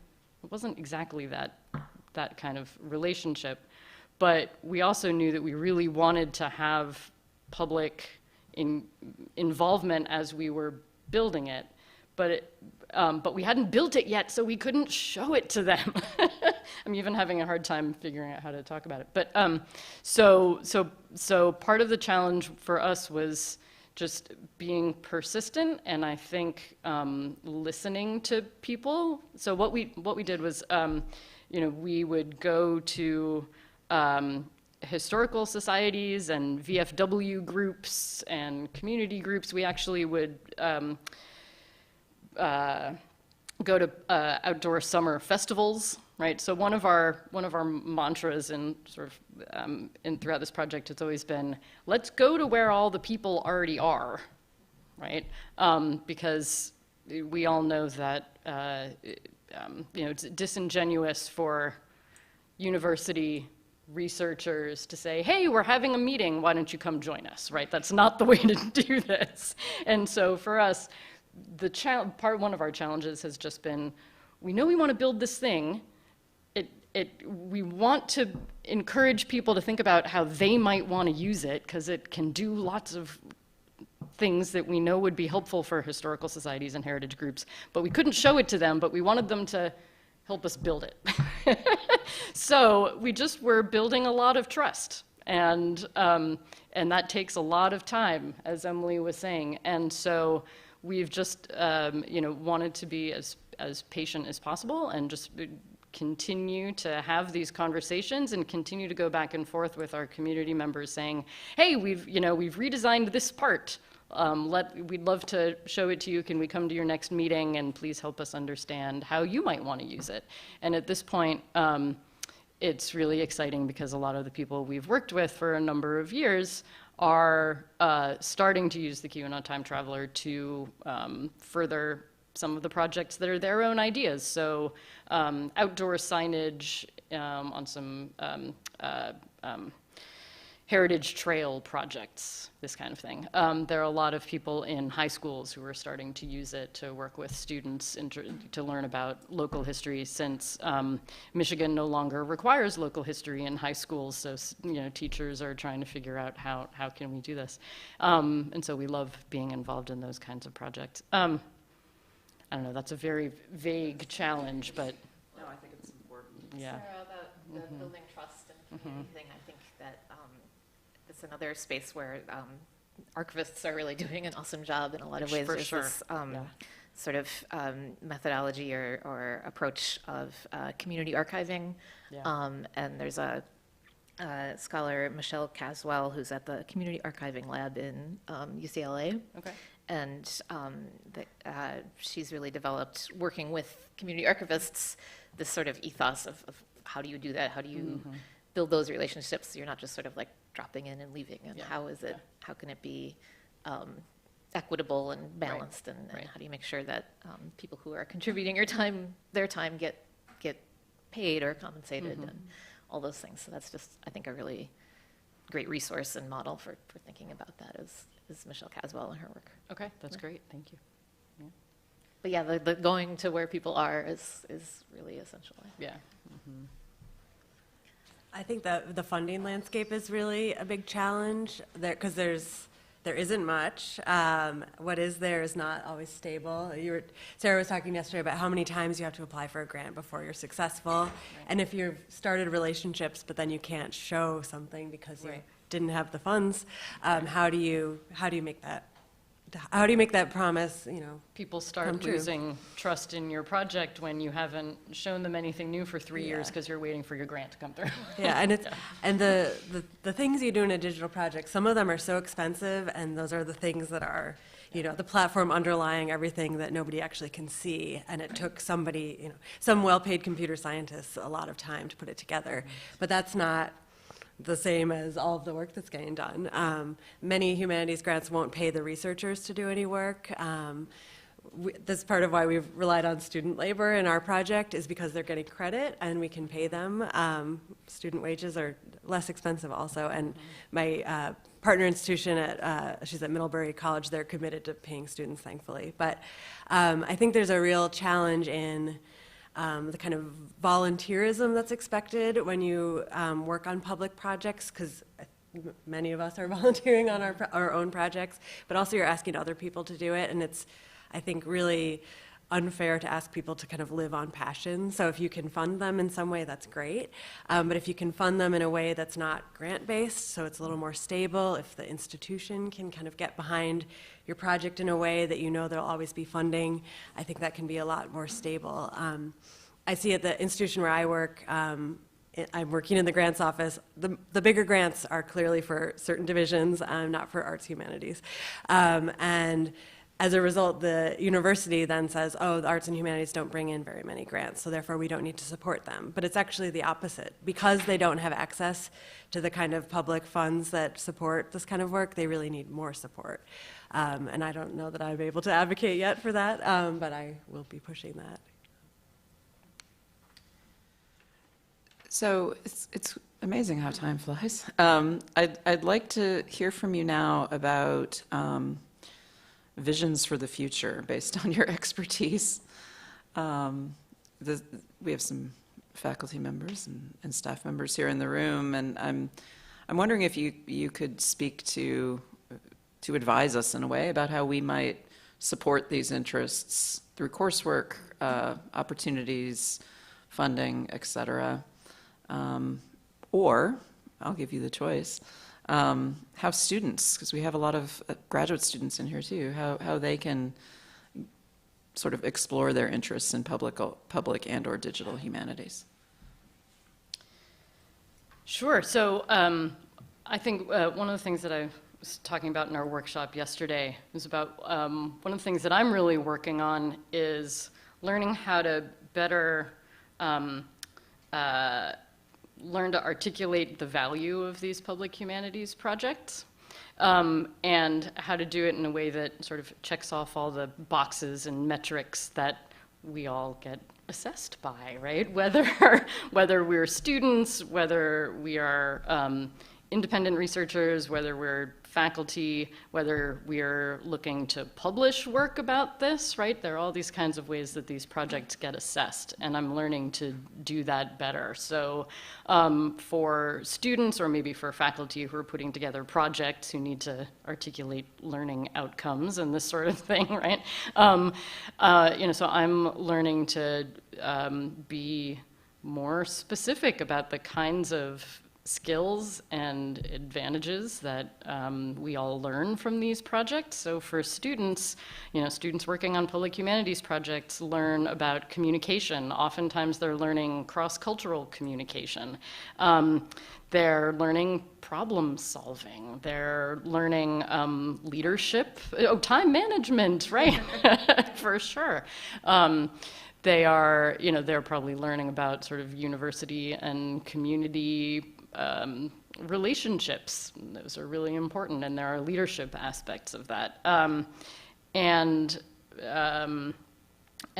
It wasn't exactly that kind of relationship. But we also knew that we really wanted to have public involvement as we were building it. But we hadn't built it yet, so we couldn't show it to them. I'm even having a hard time figuring out how to talk about it. But so part of the challenge for us was just being persistent, and I think listening to people. So what we did was, we would go to historical societies and VFW groups and community groups. We actually would go to outdoor summer festivals, right? So one of our mantras in sort of throughout this project has always been, let's go to where all the people already are, right? Because we all know that it's disingenuous for university researchers to say, "Hey, we're having a meeting, why don't you come join us," right? That's not the way to do this. And so for us, one of our challenges has just been, we know we want to build this thing. We want to encourage people to think about how they might want to use it, because it can do lots of things that we know would be helpful for historical societies and heritage groups, but we couldn't show it to them, but we wanted them to help us build it. So we just were building a lot of trust And that takes a lot of time, as Emily was saying. And so we've just, wanted to be as patient as possible and just continue to have these conversations and continue to go back and forth with our community members saying, hey, we've redesigned this part. We'd love to show it to you. Can we come to your next meeting and please help us understand how you might want to use it? And at this point, it's really exciting because a lot of the people we've worked with for a number of years are starting to use the Kehoe Time Traveler to further some of the projects that are their own ideas. So outdoor signage on some heritage trail projects, this kind of thing. There are a lot of people in high schools who are starting to use it to work with students to learn about local history, since Michigan no longer requires local history in high schools. So teachers are trying to figure out how can we do this. And so we love being involved in those kinds of projects. I don't know, that's a very vague challenge, but No, I think it's important. yeah. Sarah, about the building trust and community thing, I think that it's another space where archivists are really doing an awesome job in a lot of ways. For There's sure. this sort of methodology or approach of community archiving. Yeah. And there's a scholar, Michelle Caswell, who's at the Community Archiving Lab in UCLA. Okay. And she's really developed, working with community archivists, this sort of ethos of how do you do that? How do you build those relationships so you're not just sort of like dropping in and leaving? And how can it be equitable and balanced? And how do you make sure that people who are contributing their time get paid or compensated and all those things? So that's just, I think, a really great resource and model for thinking about that is Michelle Caswell and her work. Okay, that's great. Thank you. But yeah, the going to where people are is really essential. Yeah. I think that the funding landscape is really a big challenge there, because there isn't much. What is there is not always stable. Sarah was talking yesterday about how many times you have to apply for a grant before you're successful. And if you've started relationships, but then you can't show something because you didn't have the funds, how do you make that? How do you make that promise, People come start true? losing trust in your project when you haven't shown them anything new for 3 years because you're waiting for your grant to come through. Yeah, and and the things you do in a digital project, some of them are so expensive, and those are the things that are, the platform underlying everything that nobody actually can see. And it took somebody, some well-paid computer scientists a lot of time to put it together. But that's not the same as all of the work that's getting done. Many humanities grants won't pay the researchers to do any work. That's part of why we've relied on student labor in our project, is because they're getting credit and we can pay them. Student wages are less expensive also, and my partner institution she's at Middlebury College, they're committed to paying students, thankfully. But I think there's a real challenge in the kind of volunteerism that's expected when you work on public projects, because many of us are volunteering on our own projects, but also you're asking other people to do it, and it's, I think, really unfair to ask people to kind of live on passion. So if you can fund them in some way, that's great. But if you can fund them in a way that's not grant-based, so it's a little more stable, if the institution can kind of get behind your project in a way that there'll always be funding, I think that can be a lot more stable. I see at the institution where I work, I'm working in the grants office. The bigger grants are clearly for certain divisions, not for arts humanities. And as a result, the university then says, oh, the arts and humanities don't bring in very many grants, so therefore we don't need to support them. But it's actually the opposite. Because they don't have access to the kind of public funds that support this kind of work, they really need more support. And I don't know that I'm able to advocate yet for that, but I will be pushing that. So it's amazing how time flies. I'd like to hear from you now about visions for the future based on your expertise. We have some faculty members and staff members here in the room, and I'm wondering if you could speak to advise us in a way about how we might support these interests through coursework, opportunities, funding, et cetera. Or I'll give you the choice. How students, because we have a lot of graduate students in here too, how they can sort of explore their interests in public and or digital humanities. Sure. So I think one of the things that I was talking about in our workshop yesterday was about one of the things that I'm really working on is learning how to better learn to articulate the value of these public humanities projects, and how to do it in a way that sort of checks off all the boxes and metrics that we all get assessed by, right? Whether we're students, whether we are independent researchers, whether we're faculty, whether we're looking to publish work about this, right? There are all these kinds of ways that these projects get assessed, and I'm learning to do that better. So for students, or maybe for faculty who are putting together projects who need to articulate learning outcomes and this sort of thing, right? So I'm learning to be more specific about the kinds of skills and advantages that we all learn from these projects. So for students, students working on public humanities projects learn about communication. Oftentimes they're learning cross-cultural communication. They're learning problem solving. They're learning leadership, time management, right? For sure. They are, they're probably learning about sort of university and community relationships. Those are really important, and there are leadership aspects of that. And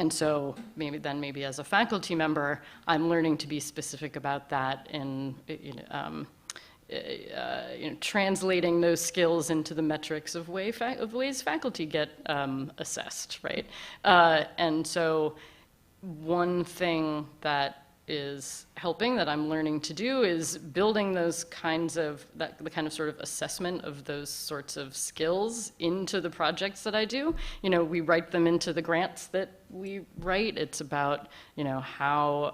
so maybe as a faculty member, I'm learning to be specific about that in translating those skills into the metrics of ways faculty get assessed, right? And so one thing that is helping, that I'm learning to do, is building those kinds of, the kind of sort of assessment of those sorts of skills into the projects that I do. We write them into the grants that we write. It's about, how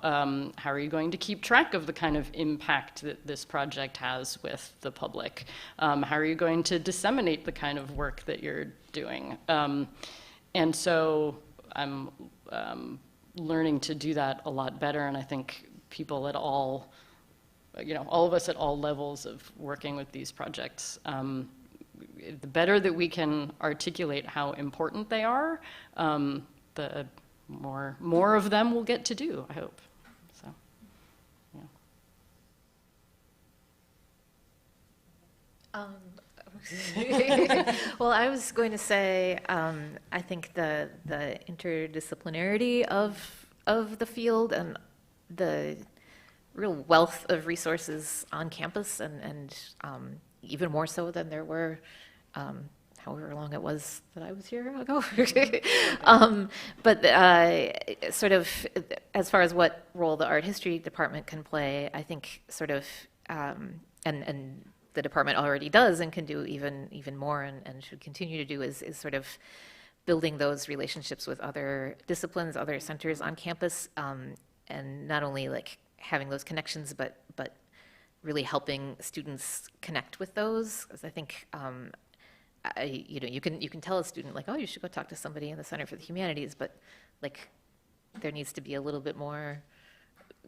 are you going to keep track of the kind of impact that this project has with the public? How are you going to disseminate the kind of work that you're doing? And so I'm learning to do that a lot better, and I think people at all, all of us at all levels of working with these projects, the better that we can articulate how important they are, the more of them we'll get to do, I hope. So, Well, I was going to say, I think the interdisciplinarity of the field and the real wealth of resources on campus, and even more so than there were however long it was that I was here ago. But sort of as far as what role the art history department can play, I think sort of, and the department already does and can do even more, and should continue to do, is sort of building those relationships with other disciplines, other centers on campus, and not only like having those connections, but really helping students connect with those. Because I think you can tell a student, like, oh, you should go talk to somebody in the Center for the Humanities, but like there needs to be a little bit more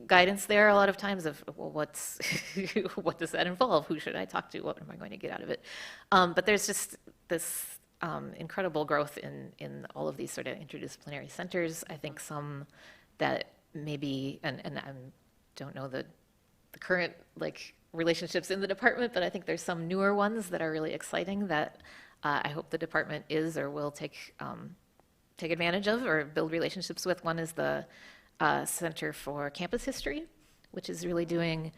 guidance there a lot of times of, well, what does that involve? Who should I talk to? What am I going to get out of it? But there's just this incredible growth in all of these sort of interdisciplinary centers. I think some that maybe, and I don't know the current like relationships in the department, but I think there's some newer ones that are really exciting that I hope the department is or will take advantage of or build relationships with. One is the Center for Campus History, which is really doing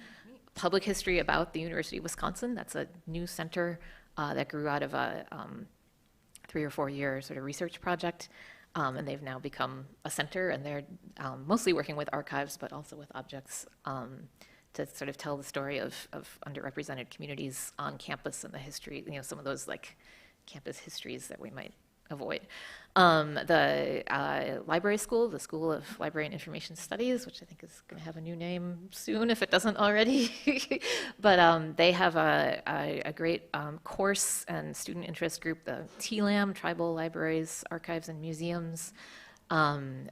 public history about the University of Wisconsin. That's a new center that grew out of a 3 or 4 year sort of research project, and they've now become a center, and they're mostly working with archives, but also with objects to sort of tell the story of underrepresented communities on campus and the history, some of those like campus histories that we might avoid. The library school, the School of Library and Information Studies, which I think is going to have a new name soon if it doesn't already. But they have a great course and student interest group, the TLAM, Tribal Libraries, Archives, and Museums. And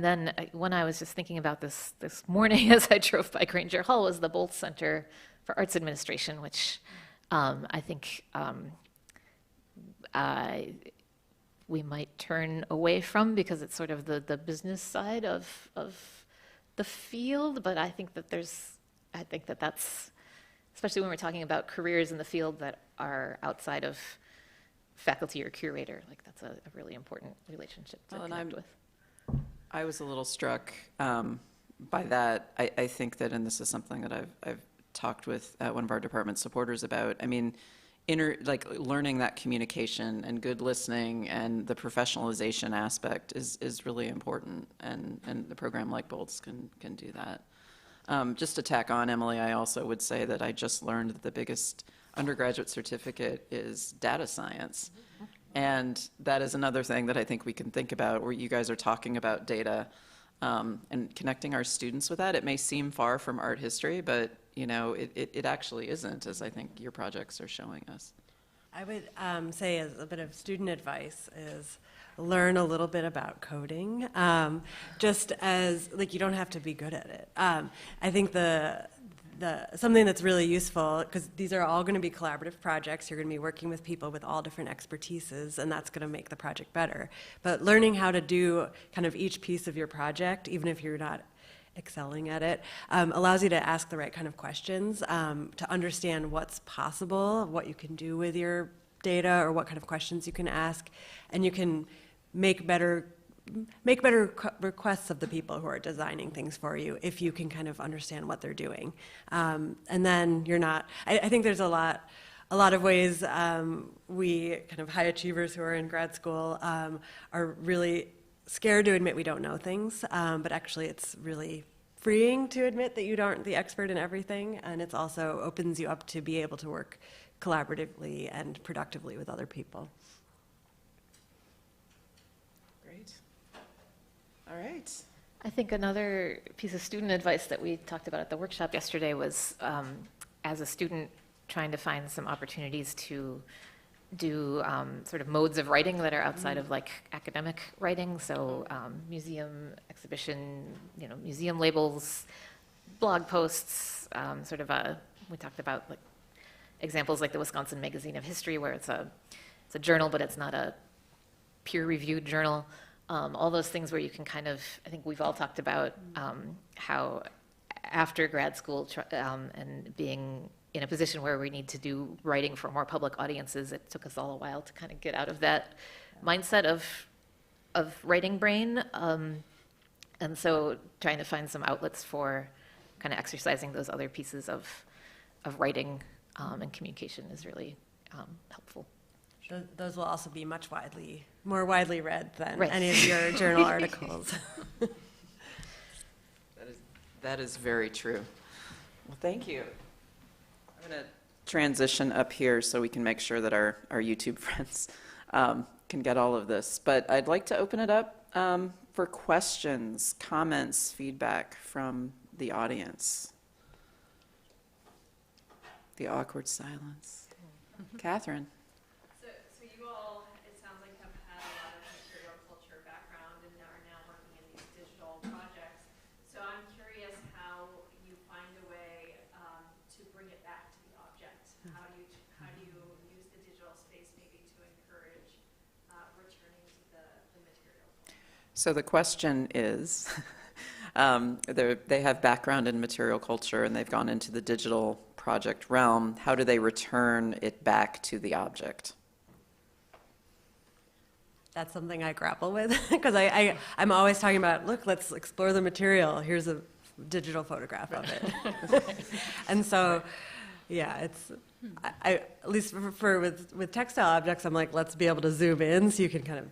then when I was just thinking about this morning as I drove by Granger Hall was the Boltz Center for Arts Administration, which I think we might turn away from because it's sort of the business side of the field. But I think that that's, especially when we're talking about careers in the field that are outside of faculty or curator, like that's a really important relationship to connect with. I was a little struck by that. I think that, and this is something that I've talked with one of our department supporters about. I mean, learning that communication and good listening and the professionalization aspect is really important, and the program like Boltz can do that. Just to tack on, Emily, I also would say that I just learned that the biggest undergraduate certificate is data science. And that is another thing that I think we can think about, where you guys are talking about data and connecting our students with that. It may seem far from art history, but it actually isn't, as I think your projects are showing us. I would say, as a bit of student advice, is learn a little bit about coding, just as, you don't have to be good at it. I think something that's really useful, because these are all going to be collaborative projects. You're going to be working with people with all different expertises, and that's going to make the project better. But learning how to do kind of each piece of your project, even if you're not excelling at it, allows you to ask the right kind of questions, to understand what's possible, what you can do with your data, or what kind of questions you can ask, and you can make better requests of the people who are designing things for you if you can kind of understand what they're doing. And then you're not, I think there's a lot of ways we kind of high achievers who are in grad school are really scared to admit we don't know things, but actually it's really freeing to admit that you aren't the expert in everything, and it's also opens you up to be able to work collaboratively and productively with other people. Great. All right. I think another piece of student advice that we talked about at the workshop yesterday was, as a student, trying to find some opportunities to do sort of modes of writing that are outside of academic writing. So museum exhibition, museum labels, blog posts, we talked about examples like the Wisconsin Magazine of History, where it's a journal, but it's not a peer-reviewed journal. All those things where you can kind of, I think we've all talked about how after grad school and being in a position where we need to do writing for more public audiences, it took us all a while to kind of get out of that mindset of writing brain. And so trying to find some outlets for kind of exercising those other pieces of writing and communication is really helpful. Those will also be more widely read than Right. any of your journal articles. That is very true. Well, thank you. I'm going to transition up here so we can make sure that our YouTube friends can get all of this. But I'd like to open it up for questions, comments, feedback from the audience. The awkward silence. Catherine. So you all, it sounds like, have had a lot of material culture background and are now working in these digital projects. So I'm curious how you find a way to bring it back to the object. How do you use the digital space maybe to encourage returning to the material? So the question is, they have background in material culture and they've gone into the digital project realm. How do they return it back to the object? That's something I grapple with, because I'm always talking about, look, let's explore the material. Here's a digital photograph of it. And so, yeah, it's, at least with textile objects, I'm like, let's be able to zoom in so you can kind of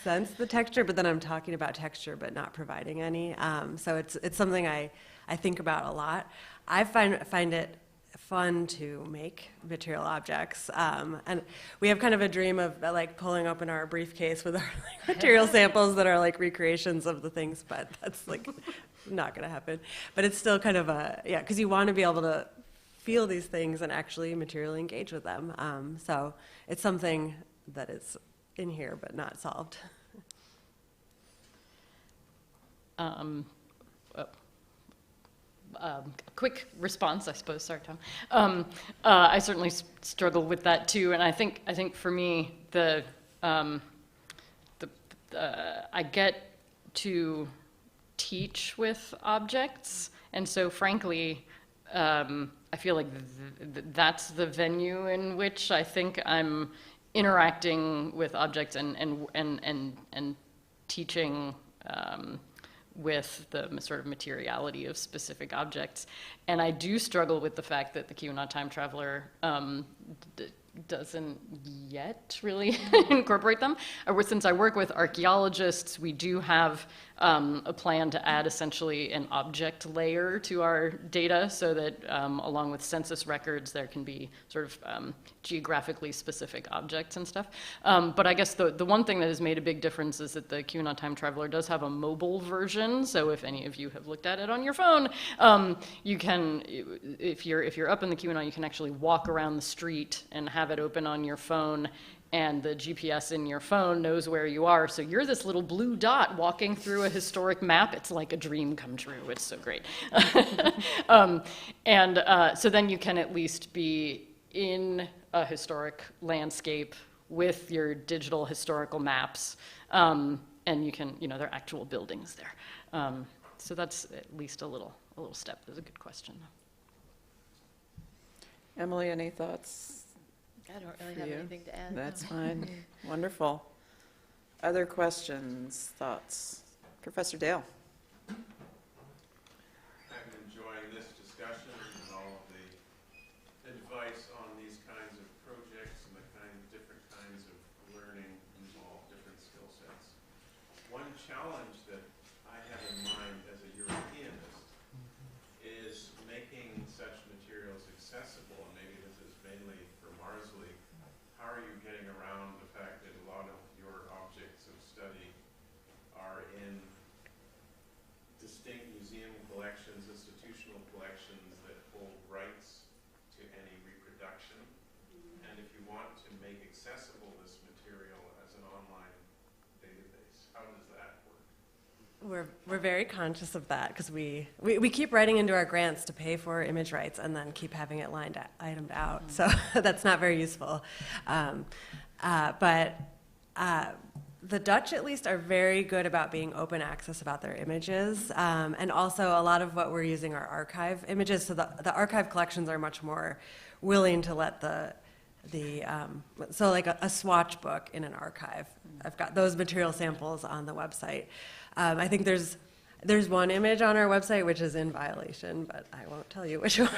sense the texture, but then I'm talking about texture but not providing any. So it's something I think about a lot. I find it fun to make material objects. And we have kind of a dream of like pulling open our briefcase with our like, material samples that are like recreations of the things, but that's like not going to happen. But it's still kind of yeah, because you want to be able to feel these things and actually materially engage with them. So it's something that is in here but not solved. Quick response, I suppose. Sorry, Tom. I certainly struggle with that too, and I think for me I get to teach with objects, and so frankly, I feel like that's the venue in which I think I'm interacting with objects and teaching. With the sort of materiality of specific objects. And I do struggle with the fact that the Kehoe Time Traveler doesn't yet really incorporate them. Since I work with archaeologists, we do have a plan to add essentially an object layer to our data so that along with census records, there can be sort of geographically specific objects and stuff. But I guess the one thing that has made a big difference is that the Kehoe Time Traveler does have a mobile version. So if any of you have looked at it on your phone, you can, if you're up in the Kehoe, you can actually walk around the street and have it open on your phone, and the GPS in your phone knows where you are. So you're this little blue dot walking through a historic map. It's like a dream come true. It's so great. So then you can at least be in a historic landscape with your digital historical maps. And you can, there are actual buildings there. So that's at least a little step. That's a good question. Emily, any thoughts? I don't really For have you. anything to add. That's fine. Wonderful. Other questions, thoughts? Professor Dale. I'm enjoying this discussion and all of the advice on these kinds of projects and the different kinds of learning involve different skill sets. One challenge that I have in mind as a Europeanist is making such materials accessible, and maybe this is mainly for Marsely. How are you getting around the fact that a lot of your objects of study are in distinct museum collections, institutional collections that hold rights to any reproduction? And if you want to make accessible this material as an online database, how does that work? We're very conscious of that because we keep writing into our grants to pay for image rights and then keep having it itemed out. So that's not very useful. But the Dutch, at least, are very good about being open access about their images. And also, a lot of what we're using are archive images. So the archive collections are much more willing to let so like a swatch book in an archive. I've got those material samples on the website. I think there's one image on our website which is in violation, but I won't tell you which one.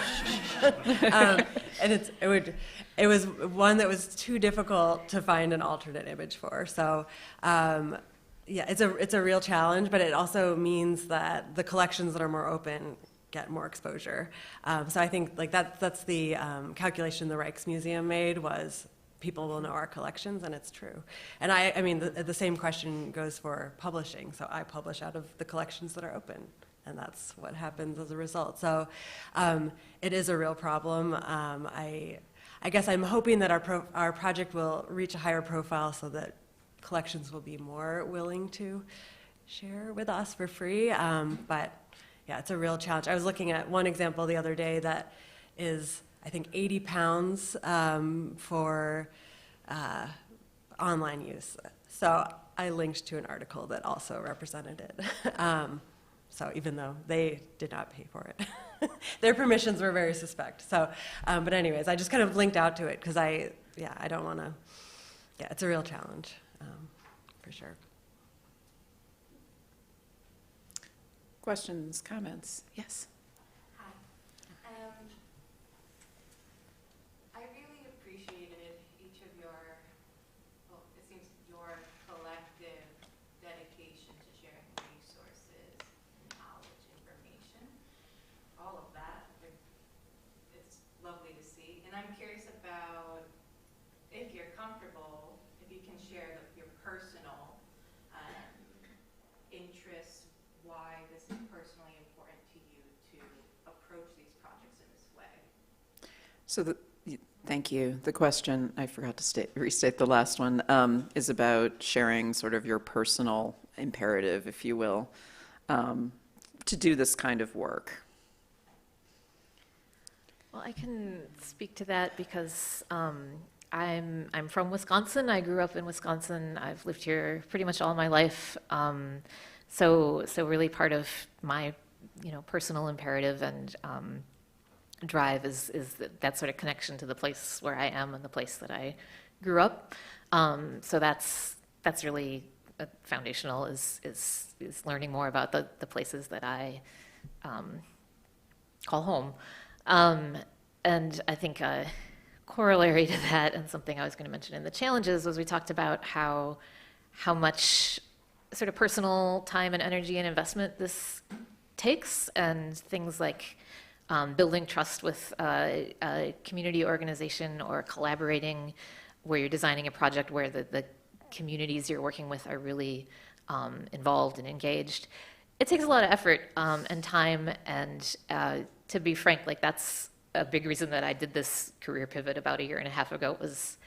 And it was one that was too difficult to find an alternate image for. So yeah, it's a real challenge, but it also means that the collections that are more open get more exposure. So I think like that's the calculation the Rijksmuseum made was people will know our collections, and it's true. And I mean, the same question goes for publishing. So I publish out of the collections that are open, and that's what happens as a result. So it is a real problem. I guess I'm hoping that our project will reach a higher profile so that collections will be more willing to share with us for free. But yeah, it's a real challenge. I was looking at one example the other day that is, I think, 80 pounds for online use. So I linked to an article that also represented it. So even though they did not pay for it, their permissions were very suspect. So, but anyways, I just kind of linked out to it because I don't want to, yeah, it's a real challenge, for sure. Questions, comments? Yes. Hi. I really appreciated each of your, well, it seems your collective dedication to sharing resources, knowledge, information, all of that. It's lovely And I'm curious about, if you're comfortable, if you can share your personal interests, why this is personally important to you to approach these projects in this way. So thank you. The question, I forgot to restate the last one, is about sharing sort of your personal imperative, if you will, to do this kind of work. Well, I can speak to that because I'm from Wisconsin. I grew up in Wisconsin. I've lived here pretty much all my life. So really part of my personal imperative and drive is that sort of connection to the place where I am and the place that I grew up. So that's really foundational is learning more about the places that I call home. And I think a corollary to that, and something I was going to mention in the challenges, was we talked about how much sort of personal time and energy and investment this takes, and things like building trust with a community organization or collaborating where you're designing a project where the communities you're working with are really involved and engaged. It takes a lot of effort and time, and to be frank, like that's a big reason that I did this career pivot about 1.5 years ago. Was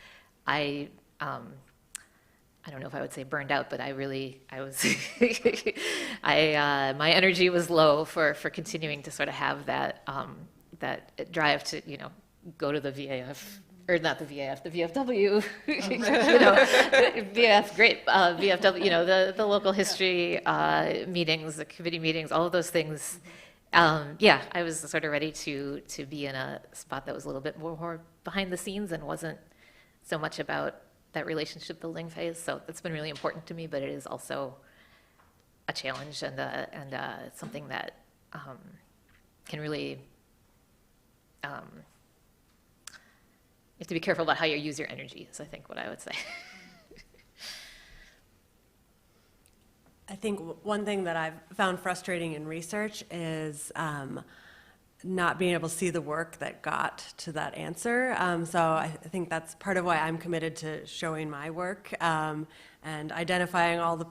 I don't know if I would say burned out, but I was my energy was low for continuing to sort of have that that drive to go to the VAF. Or not the VAF, the VFW, VAF, great, VFW, the local history meetings, the committee meetings, all of those things. Yeah, I was sort of ready to be in a spot that was a little bit more behind the scenes and wasn't so much about that relationship building phase. So that's been really important to me, but it is also a challenge and something that can really, you have to be careful about how you use your energy, is I think what I would say. I think one thing that I've found frustrating in research is not being able to see the work that got to that answer. So I think that's part of why I'm committed to showing my work and identifying all the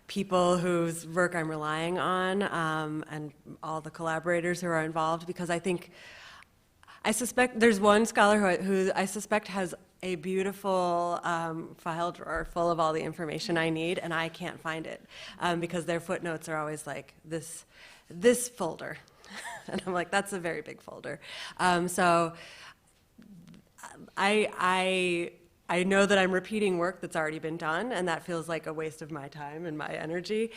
people whose work I'm relying on and all the collaborators who are involved, because I suspect there's one scholar who I suspect has a beautiful file drawer full of all the information I need, and I can't find it because their footnotes are always like this folder. And I'm like, that's a very big folder. So I know that I'm repeating work that's already been done, and that feels like a waste of my time and my energy.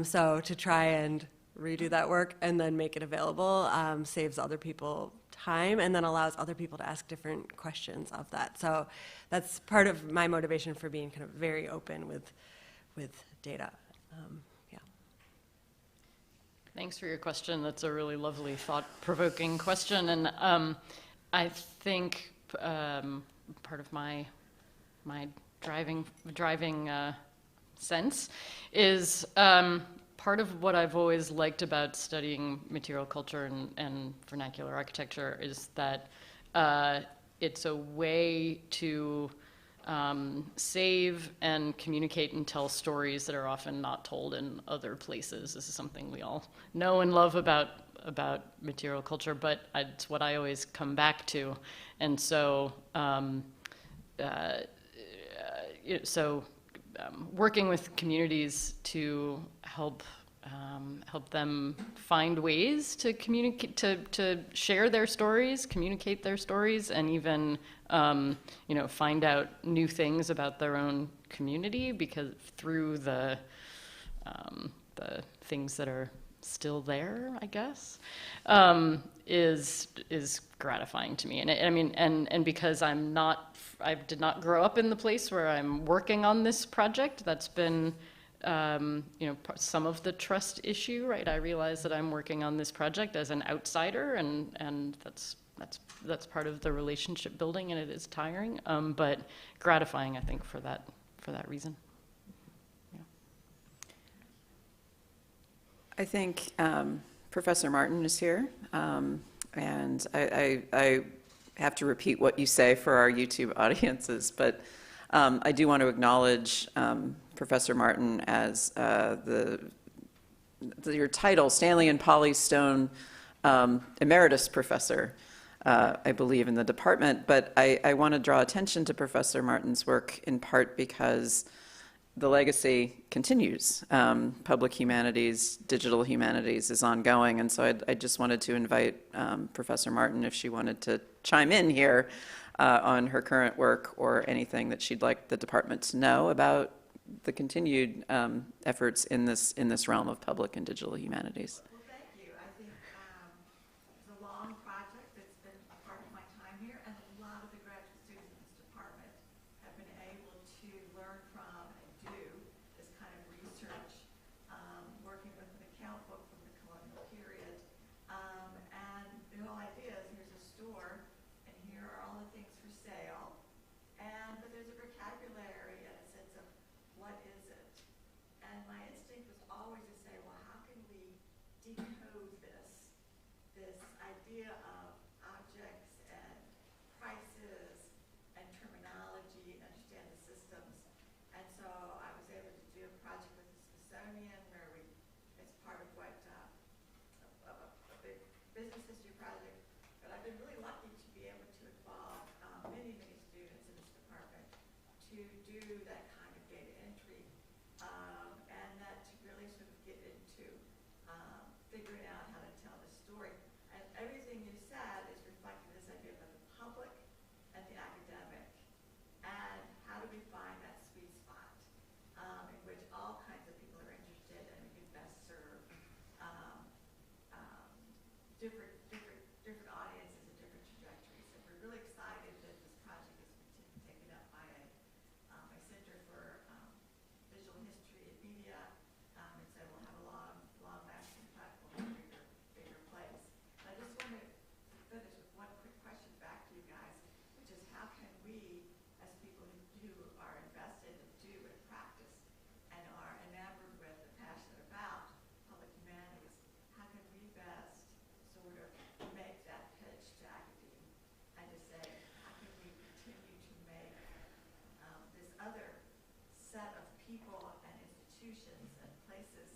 So to try and redo that work and then make it available saves other people time and then allows other people to ask different questions of that. So that's part of my motivation for being kind of very open with data. Yeah. Thanks for your question. That's a really lovely, thought-provoking question. And I think part of my driving sense is part of what I've always liked about studying material culture and vernacular architecture is that it's a way to save and communicate and tell stories that are often not told in other places. This is something we all know and love about material culture, but it's what I always come back to. And so, working with communities to help them find ways to communicate, to share their stories, communicate their stories, and even find out new things about their own community, because through the things that are still there, I guess, is gratifying to me. And because I did not grow up in the place where I'm working on this project, that's been some of the trust issue, right? I realize that I'm working on this project as an outsider, and that's part of the relationship building, and it is tiring, but gratifying, I think, for that reason. Yeah. I think Professor Martin is here, and I have to repeat what you say for our YouTube audiences, but I do want to acknowledge Professor Martin as your title, Stanley and Polly Stone Emeritus Professor, I believe, in the department. But I want to draw attention to Professor Martin's work in part because the legacy continues. Public humanities, digital humanities is ongoing, and so I just wanted to invite Professor Martin if she wanted to chime in here on her current work or anything that she'd like the department to know about the continued efforts in this realm of public and digital humanities. Well, thank you. I think it's a long project that's been a part of my time here, and a lot of the graduate students in this department have been able to learn from and do this kind of research, working with an account book from the colonial period. And the whole idea is here's a store, and here are all the things for sale, but there's a vocabulary and a sense of what is it? And my instinct was always to say, well, how can we decode this idea of objects and prices and terminology and understand the systems. And so I was able to do a project with the Smithsonian where it's part of what, a big business history project, but I've been really lucky to be able to involve many, many students in this department to do that kind of data entry, and that to really sort of get into figuring out how to tell the story. And everything you said is reflecting this idea of the public and the academic, and how do we find that sweet spot in which all kinds of people are interested and we can best serve different audiences and different trajectories. And we're really excited that this project has been taken up by a Center for Digital History and Media, and so we'll have a long-lasting platform, bigger place. And I just want to finish with one quick question back to you guys, which is how can we, as people who are invested and do and practice and are enamored with and passionate about public humanities, how can we best sort of make that pitch to academia and to say, how can we continue to make this other set of people and institutions and places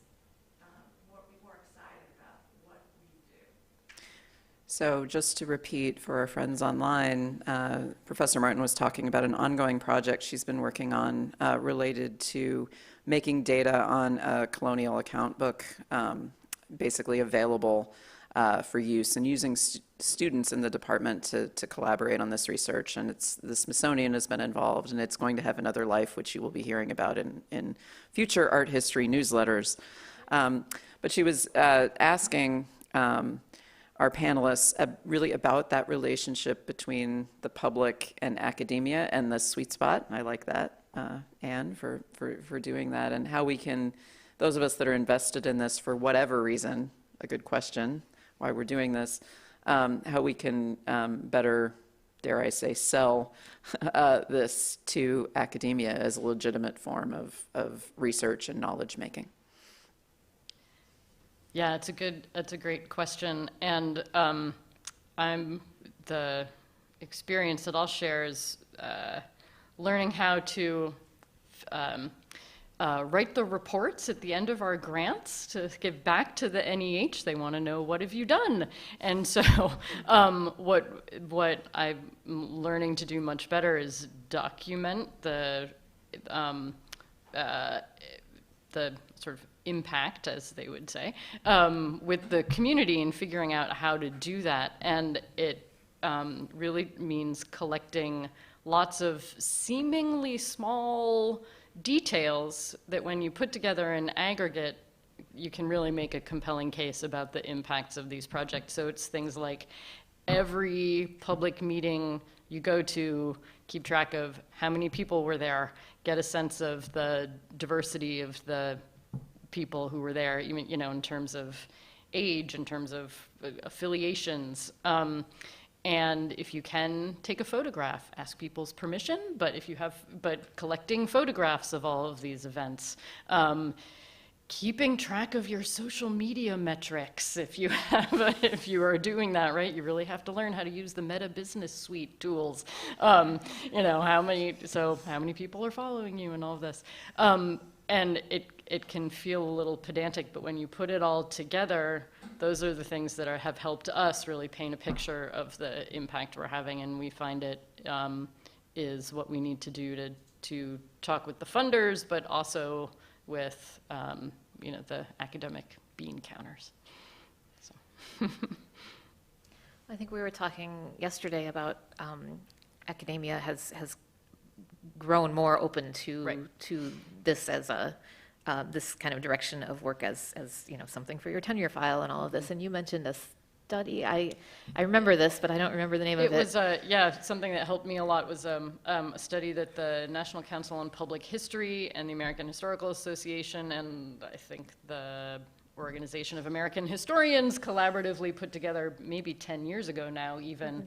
be more excited about what we do? So just to repeat for our friends online, Professor Martin was talking about an ongoing project she's been working on related to making data on a colonial account book basically available for use, and using students in the department to collaborate on this research. And the Smithsonian has been involved, and it's going to have another life, which you will be hearing about in future art history newsletters. But she was asking our panelists really about that relationship between the public and academia and the sweet spot. I like that, Anne, for doing that, and how we can, those of us that are invested in this for whatever reason, a good question, why we're doing this, how we can better, dare I say, sell this to academia as a legitimate form of research and knowledge making. Yeah, it's a great question, and the experience that I'll share is learning how to write the reports at the end of our grants to give back to the NEH. They want to know, what have you done? And so what I'm learning to do much better is document the sort of impact, as they would say, with the community and figuring out how to do that. And it really means collecting lots of seemingly small details that when you put together in aggregate, you can really make a compelling case about the impacts of these projects. So it's things like every public meeting you go to, keep track of how many people were there, get a sense of the diversity of the people who were there, even, you know, in terms of age, in terms of affiliations. And if you can take a photograph, ask people's permission, but collecting photographs of all of these events. keeping track of your social media metrics. If you if you are doing that, right, you really have to learn how to use the Meta Business Suite tools. You know, how many people are following you and all of this. And it can feel a little pedantic, but when you put it all together, those are the things that have helped us really paint a picture of the impact we're having, and we find it is what we need to do to talk with the funders, but also with you know, the academic bean counters. So. I think we were talking yesterday about academia has grown more open to this as a this kind of direction of work as you know, something for your tenure file and all of this. And you mentioned a study. I remember this, but I don't remember the name of it. It was yeah, something that helped me a lot was a study that the National Council on Public History and the American Historical Association and I think the Organization of American Historians collaboratively put together maybe 10 years ago now even.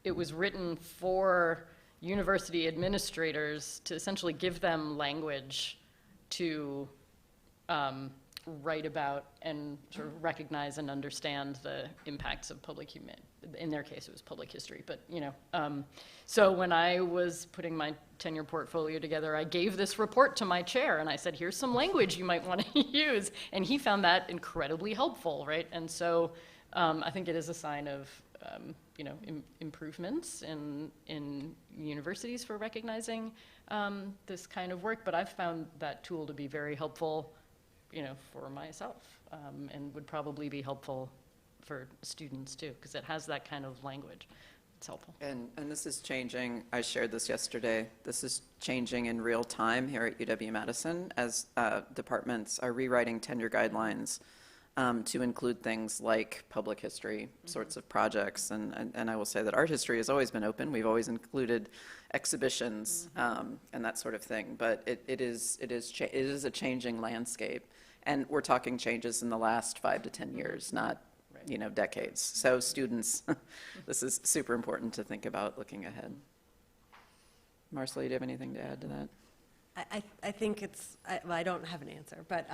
It was written for university administrators to essentially give them language to write about and sort of recognize and understand the impacts of public humanity. In their case, it was public history, but you know. So when I was putting my tenure portfolio together, I gave this report to my chair and I said, here's some language you might want to use. And he found that incredibly helpful, right? And so I think it is a sign of you know, improvements in universities for recognizing this kind of work, but I've found that tool to be very helpful, you know, for myself, and would probably be helpful for students too, because it has that kind of language. It's helpful. And this is changing. I shared this yesterday. This is changing in real time here at UW-Madison as departments are rewriting tenure guidelines to include things like public history sorts of projects. And I will say that art history has always been open. We've always included exhibitions and that sort of thing. But it is a changing landscape. And we're talking changes in the last 5 to 10 years, not you know, decades. So students, this is super important to think about looking ahead. Marsely, do you have anything to add to that? I think well, I don't have an answer, but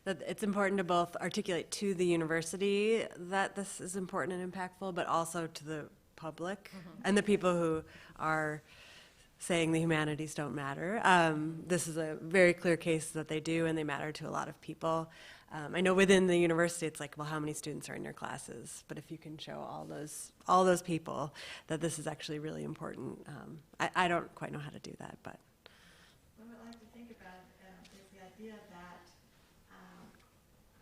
that it's important to both articulate to the university that this is important and impactful, but also to the public and the people who are saying the humanities don't matter. This is a very clear case that they do, and they matter to a lot of people. I know within the university, it's like, well, how many students are in your classes? But if you can show all those people that this is actually really important, I don't quite know how to do that, but. What I like to think about is the idea that,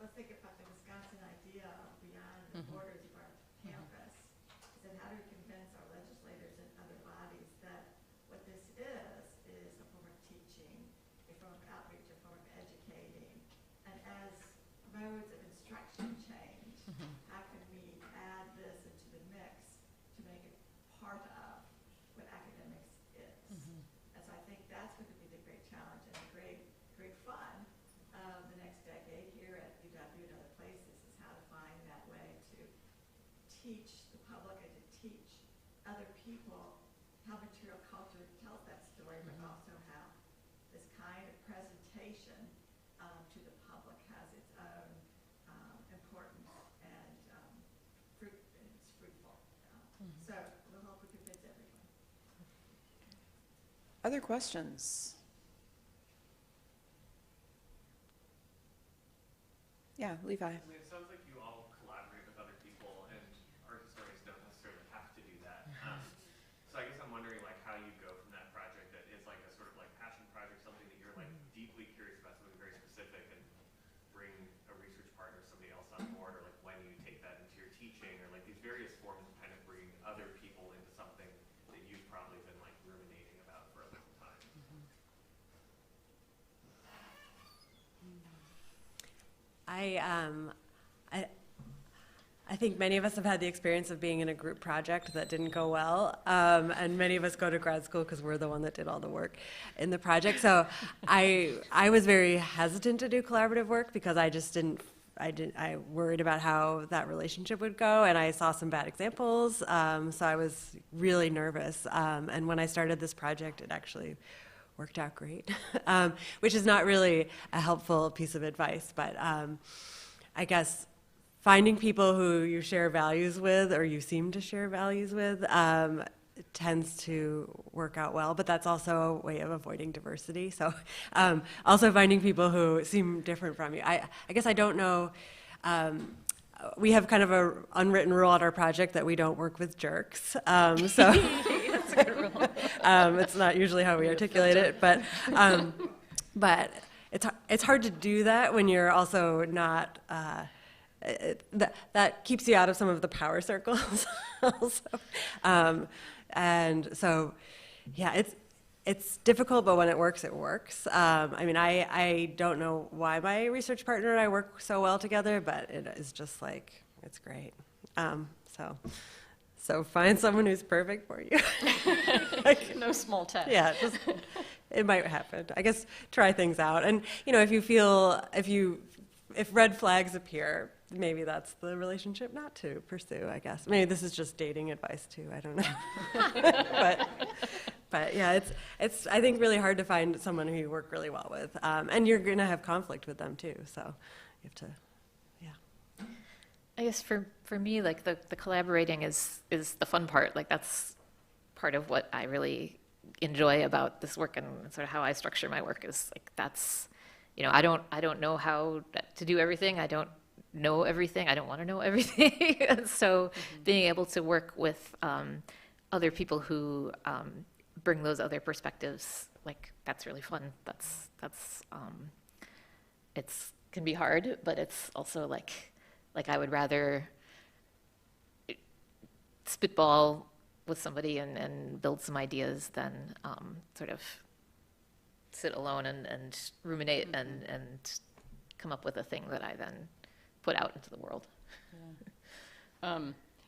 let's think about the Wisconsin idea of beyond the borders of our campus. Is that how do we convince our legislators and other bodies that what this is a form of teaching, a form of outreach, a form of educating, and as modes of instruction change, how can we add this into the mix to make it part of what academics is? And so I think that's going to be the great challenge and the great fun of the next decade here at UW and other places is how to find that way to teach the public and to teach other people how material culture tells that story, but also how this kind of presentation to the public has its own importance and it's fruitful. So we'll hope we convince everyone. Other questions? Yeah, Levi. I mean, it sounds like you all collaborate with other people, and art historians don't necessarily have to do that. So I guess I'm wondering, like, how you go from that project that is like a sort of like passion project, something that you're like deeply curious about, something very specific, and bring a research partner, somebody else on board, or like when you take that into your teaching, or like these various forms of kind of bringing other people into something that you've probably been like ruminating about for a long time. I think many of us have had the experience of being in a group project that didn't go well, and many of us go to grad school because we're the one that did all the work in the project. So I was very hesitant to do collaborative work because I worried about how that relationship would go, and I saw some bad examples, so I was really nervous. And when I started this project, it actually worked out great, which is not really a helpful piece of advice, but I guess finding people who you share values with or you seem to share values with tends to work out well, but that's also a way of avoiding diversity. So also finding people who seem different from you. I guess I don't know. We have kind of a unwritten rule at our project that we don't work with jerks. So That's a good rule. it's not usually how we articulate it, but it's hard to do that when you're also not. That keeps you out of some of the power circles also. And so, yeah, it's difficult, but when it works, it works. I mean, I don't know why my research partner and I work so well together, but it is just like, it's great. So find someone who's perfect for you. No small test. Yeah, it might happen. I guess try things out. And, if red flags appear, maybe that's the relationship not to pursue, I guess. Maybe this is just dating advice too, I don't know. But yeah, it's I think really hard to find someone who you work really well with. And you're gonna have conflict with them too, so you have to, yeah. I guess for me, like the collaborating is the fun part. Like that's part of what I really enjoy about this work and sort of how I structure my work is like that's, I don't know how to do everything. I don't know everything. I don't want to know everything. And so being able to work with other people who bring those other perspectives, like that's really fun. That's it's can be hard, but it's also like I would rather spitball with somebody and build some ideas than sort of sit alone and ruminate and come up with a thing that I then put out into the world.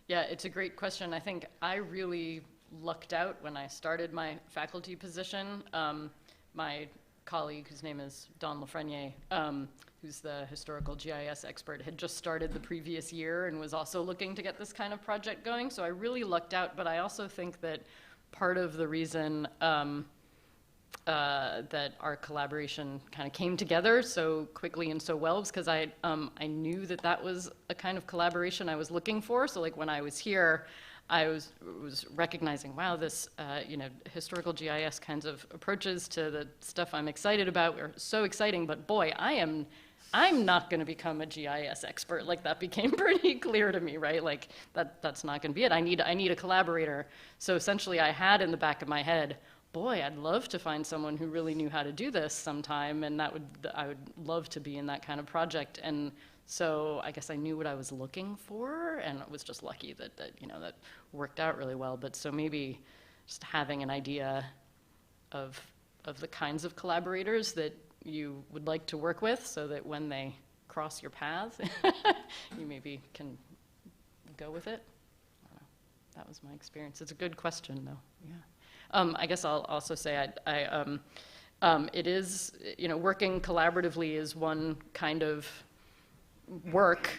Yeah, it's a great question. I think I really lucked out when I started my faculty position. My colleague, whose name is Don Lafreniere, who's the historical GIS expert, had just started the previous year and was also looking to get this kind of project going. So I really lucked out, but I also think that part of the reason that our collaboration kind of came together so quickly and so well was because I knew that was a kind of collaboration I was looking for. So like when I was here, I was recognizing, wow, this historical GIS kinds of approaches to the stuff I'm excited about are so exciting, but boy, I'm not going to become a GIS expert. Like that became pretty clear to me, right? Like that's not going to be it. I need a collaborator. So essentially I had in the back of my head, boy, I'd love to find someone who really knew how to do this sometime, and I would love to be in that kind of project. And so I guess I knew what I was looking for, and it was just lucky that that worked out really well. But so maybe just having an idea of the kinds of collaborators that you would like to work with, so that when they cross your path, you maybe can go with it. I don't know. That was my experience. It's a good question, though. Yeah. I guess I'll also say it is, working collaboratively is one kind of work,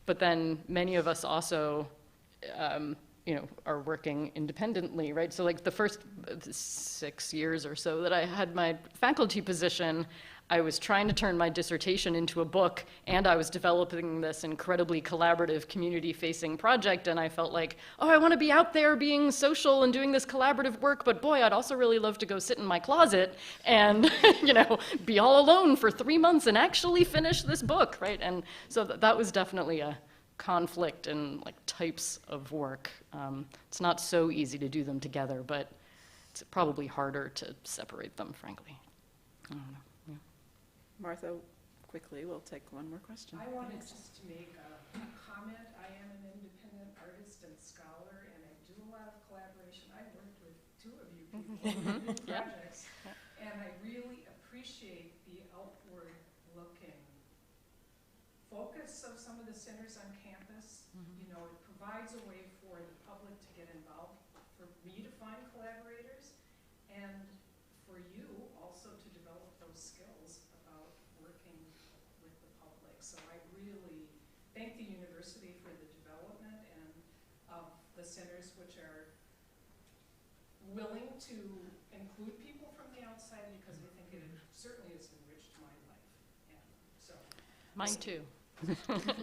but then many of us also, are working independently, right? So like the first 6 years or so that I had my faculty position, I was trying to turn my dissertation into a book, and I was developing this incredibly collaborative community-facing project, and I felt like, oh, I want to be out there being social and doing this collaborative work, but boy, I'd also really love to go sit in my closet and, be all alone for 3 months and actually finish this book, right? And so that was definitely a conflict in like types of work. It's not so easy to do them together, but it's probably harder to separate them, frankly. I don't know. Martha, quickly, we'll take one more question. I wanted just to make a comment. I am an independent artist and scholar, and I do a lot of collaboration. I've worked with two of you people on new projects, and I really appreciate the outward-looking focus of some of the centers on campus. It provides a way for the public to get involved, for me to find collaborators, and for you also to develop those skills about working with the public. So I really thank the university for the development and of the centers, which are willing to include people from the outside because I think it certainly has enriched my life. And so, Mine too.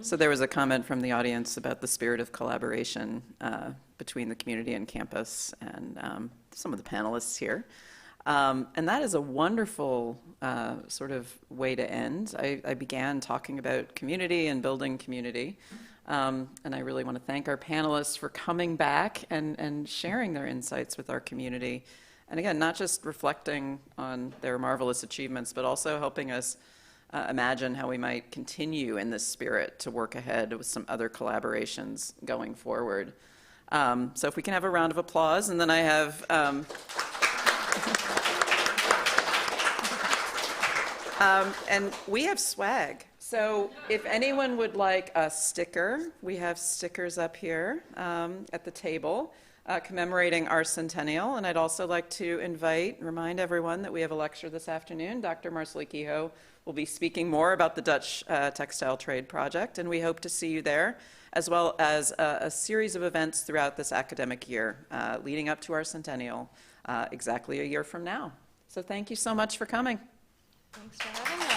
So there was a comment from the audience about the spirit of collaboration between the community and campus and some of the panelists here. And that is a wonderful sort of way to end. I began talking about community and building community. And I really want to thank our panelists for coming back and sharing their insights with our community. And again, not just reflecting on their marvelous achievements, but also helping us imagine how we might continue in this spirit to work ahead with some other collaborations going forward. So if we can have a round of applause, and then I have and we have swag. So if anyone would like a sticker, we have stickers up here at the table commemorating our centennial. And I'd also like to remind everyone that we have a lecture this afternoon. Dr. Marsely Kehoe will be speaking more about the Dutch Textile Trade Project, and we hope to see you there, as well as a series of events throughout this academic year leading up to our centennial exactly a year from now. So thank you so much for coming. Thanks for having us.